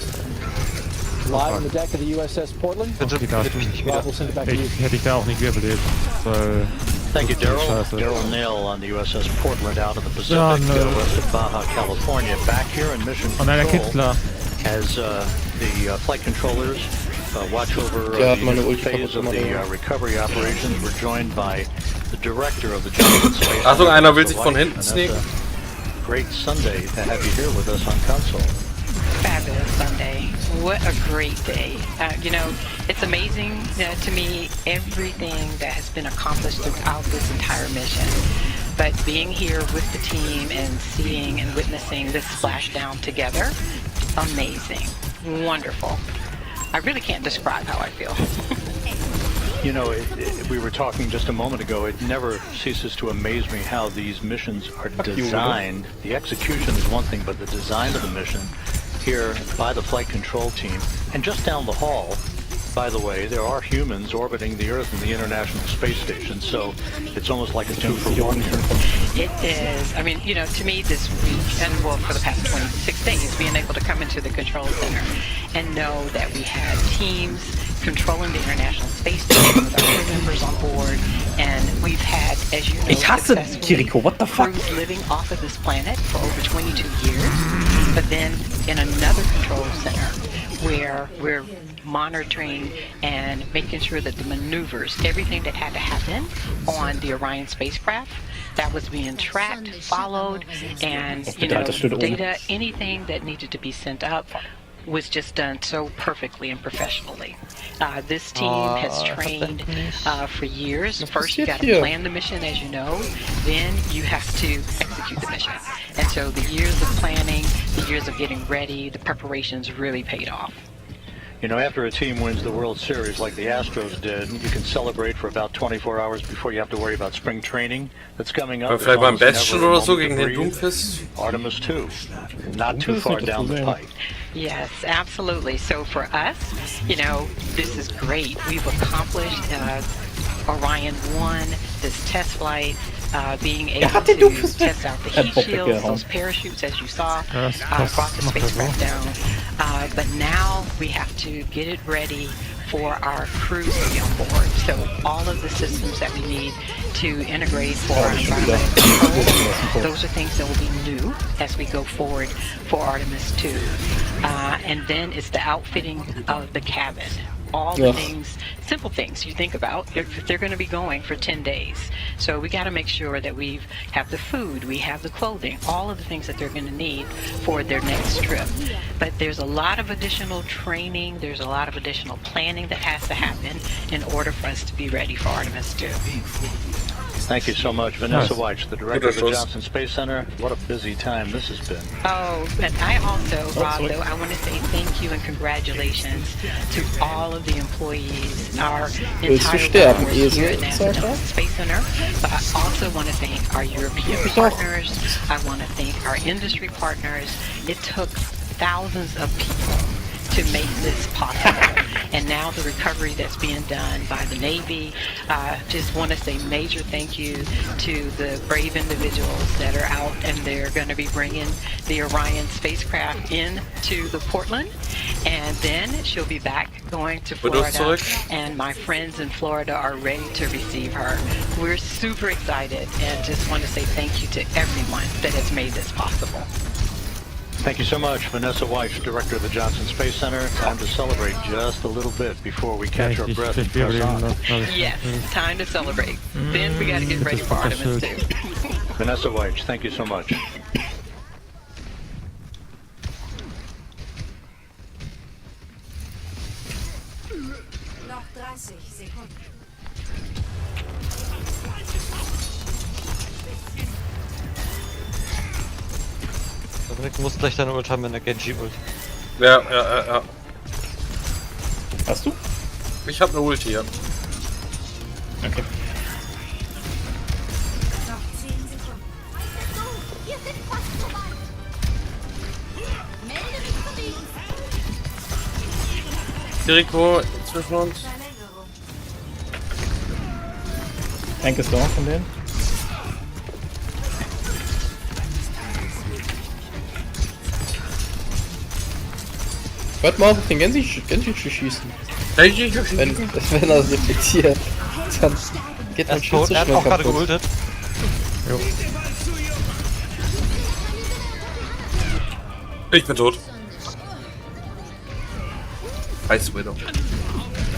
Live on the deck of the USS Portland. Rob will send it back to you. Hätte ich da auch nicht wiederbelebt. Thank you, Daryl. Daryl Nail on the USS Portland out of the Pacific, west of Baja, California. Back here in Mission Control as the flight controllers watch over the phase of the recovery operations. We're joined by the director of the Johnson Space. Achtung, einer will sich von hinten sneaken. Great Sunday to have you here with us on console. Fabulous Sunday. What a great day. You know, it's amazing to me everything that has been accomplished throughout this entire mission. But being here with the team and seeing and witnessing this splashdown together, amazing. Wonderful. I really can't describe how I feel. You know, we were talking just a moment ago, it never ceases to amaze me how these missions are designed. The execution is one thing, but the design of the mission here by the flight control team. And just down the hall By the way, there are humans orbiting the Earth and the International Space Station, so it's almost like a 2-for-1 here. It is. I mean, you know, to me this week, and well, for the past 26 days, being able to come into the control center and know that we had teams controlling the International Space Station with our crew members on board, and we've had, as you know, Ich hasse Kiriko, what the fuck? crews living off of this planet for over 22 years, but then in another control center where we're monitoring and making sure that the maneuvers, everything that had to happen on the Orion spacecraft, that was being tracked, followed, and you know, data, anything that needed to be sent up was just done so perfectly and professionally. This team has trained for years. First, you got to plan the mission, as you know. Then you have to execute the mission. And so the years of planning, the years of getting ready, the preparations really paid off. You know, after a team wins the World Series like the Astros did, you can celebrate for about 24 hours before you have to worry about spring training that's coming up. Vielleicht beim Bastion oder so gegen den Doomfist? Artemis 2, not too far down the pike. Yes, absolutely. So for us, you know, this is great. We've accomplished Orion 1, this test flight, being able to test out the heat shields, those parachutes, as you saw, brought the spacecraft down. But now we have to get it ready for our crews to be on board. So all of the systems that we need to integrate for our environmental control, those are things that will be new as we go forward for Artemis 2. And then it's the outfitting of the cabin. All the things, simple things you think about, they're going to be going for 10 days. So we got to make sure that we have the food, we have the clothing, all of the things that they're going to need for their next trip. But there's a lot of additional training, there's a lot of additional planning that has to happen in order for us to be ready for Artemis 2. Thank you so much, Vanessa Weich, the director of the Johnson Space Center. What a busy time this has been. Oh, and I also, Rob, though, I want to say thank you and congratulations to all of the employees, our entire workforce here at NASA Johnson Space Center. But I also want to thank our European partners. I want to thank our industry partners. It took thousands of people to make this possible. And now the recovery that's being done by the Navy, just want to say major thank you to the brave individuals that are out, and they're going to be bringing the Orion spacecraft into the Portland, and then she'll be back going to Florida, and my friends in Florida are ready to receive her. We're super excited and just want to say thank you to everyone that has made this possible. Thank you so much, Vanessa Weich, director of the Johnson Space Center. Time to celebrate just a little bit before we catch our breath and press on. Yes, time to celebrate. Then we got to get ready for Artemis 2. Vanessa Weich, thank you so much. Noch 30 Sekunden. Dominik, du musst gleich deine Ult haben mit der Genji-Ult. Ja. Hast du? Ich hab eine Ulti, ja. Okay. Noch 10 Sekunden. Wir sind fast soweit. Melde dich für die Kiriko zwischen uns. Tank ist down von denen. Hört mal auf den Genji zu schießen. Wenn er reflektiert, dann geht mein Schild so schnell kaputt. Gerade geultet. Jo. Ich bin tot. Ice Widow.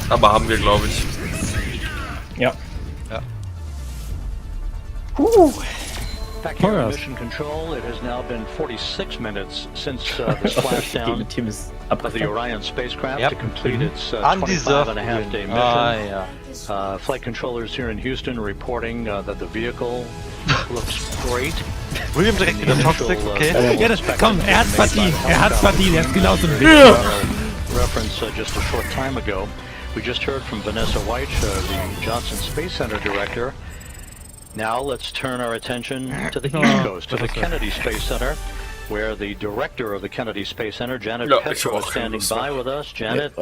Aber haben wir, glaube ich. Ja. Back here in Mission Control, it has now been 46 minutes since the splashdown of the Orion spacecraft to complete its 25.5-day mission. Flight controllers here in Houston reporting that the vehicle looks great. William direkt wieder Toxic, okay. Ja, komm, hat's verdient, hat's genauso ein Reference just a short time ago. We just heard from Vanessa Weich, the Johnson Space Center director. Now let's turn our attention to the East Coast, to the Kennedy Space Center, where the director of the Kennedy Space Center, Janet Petro, is standing by with us. Janet,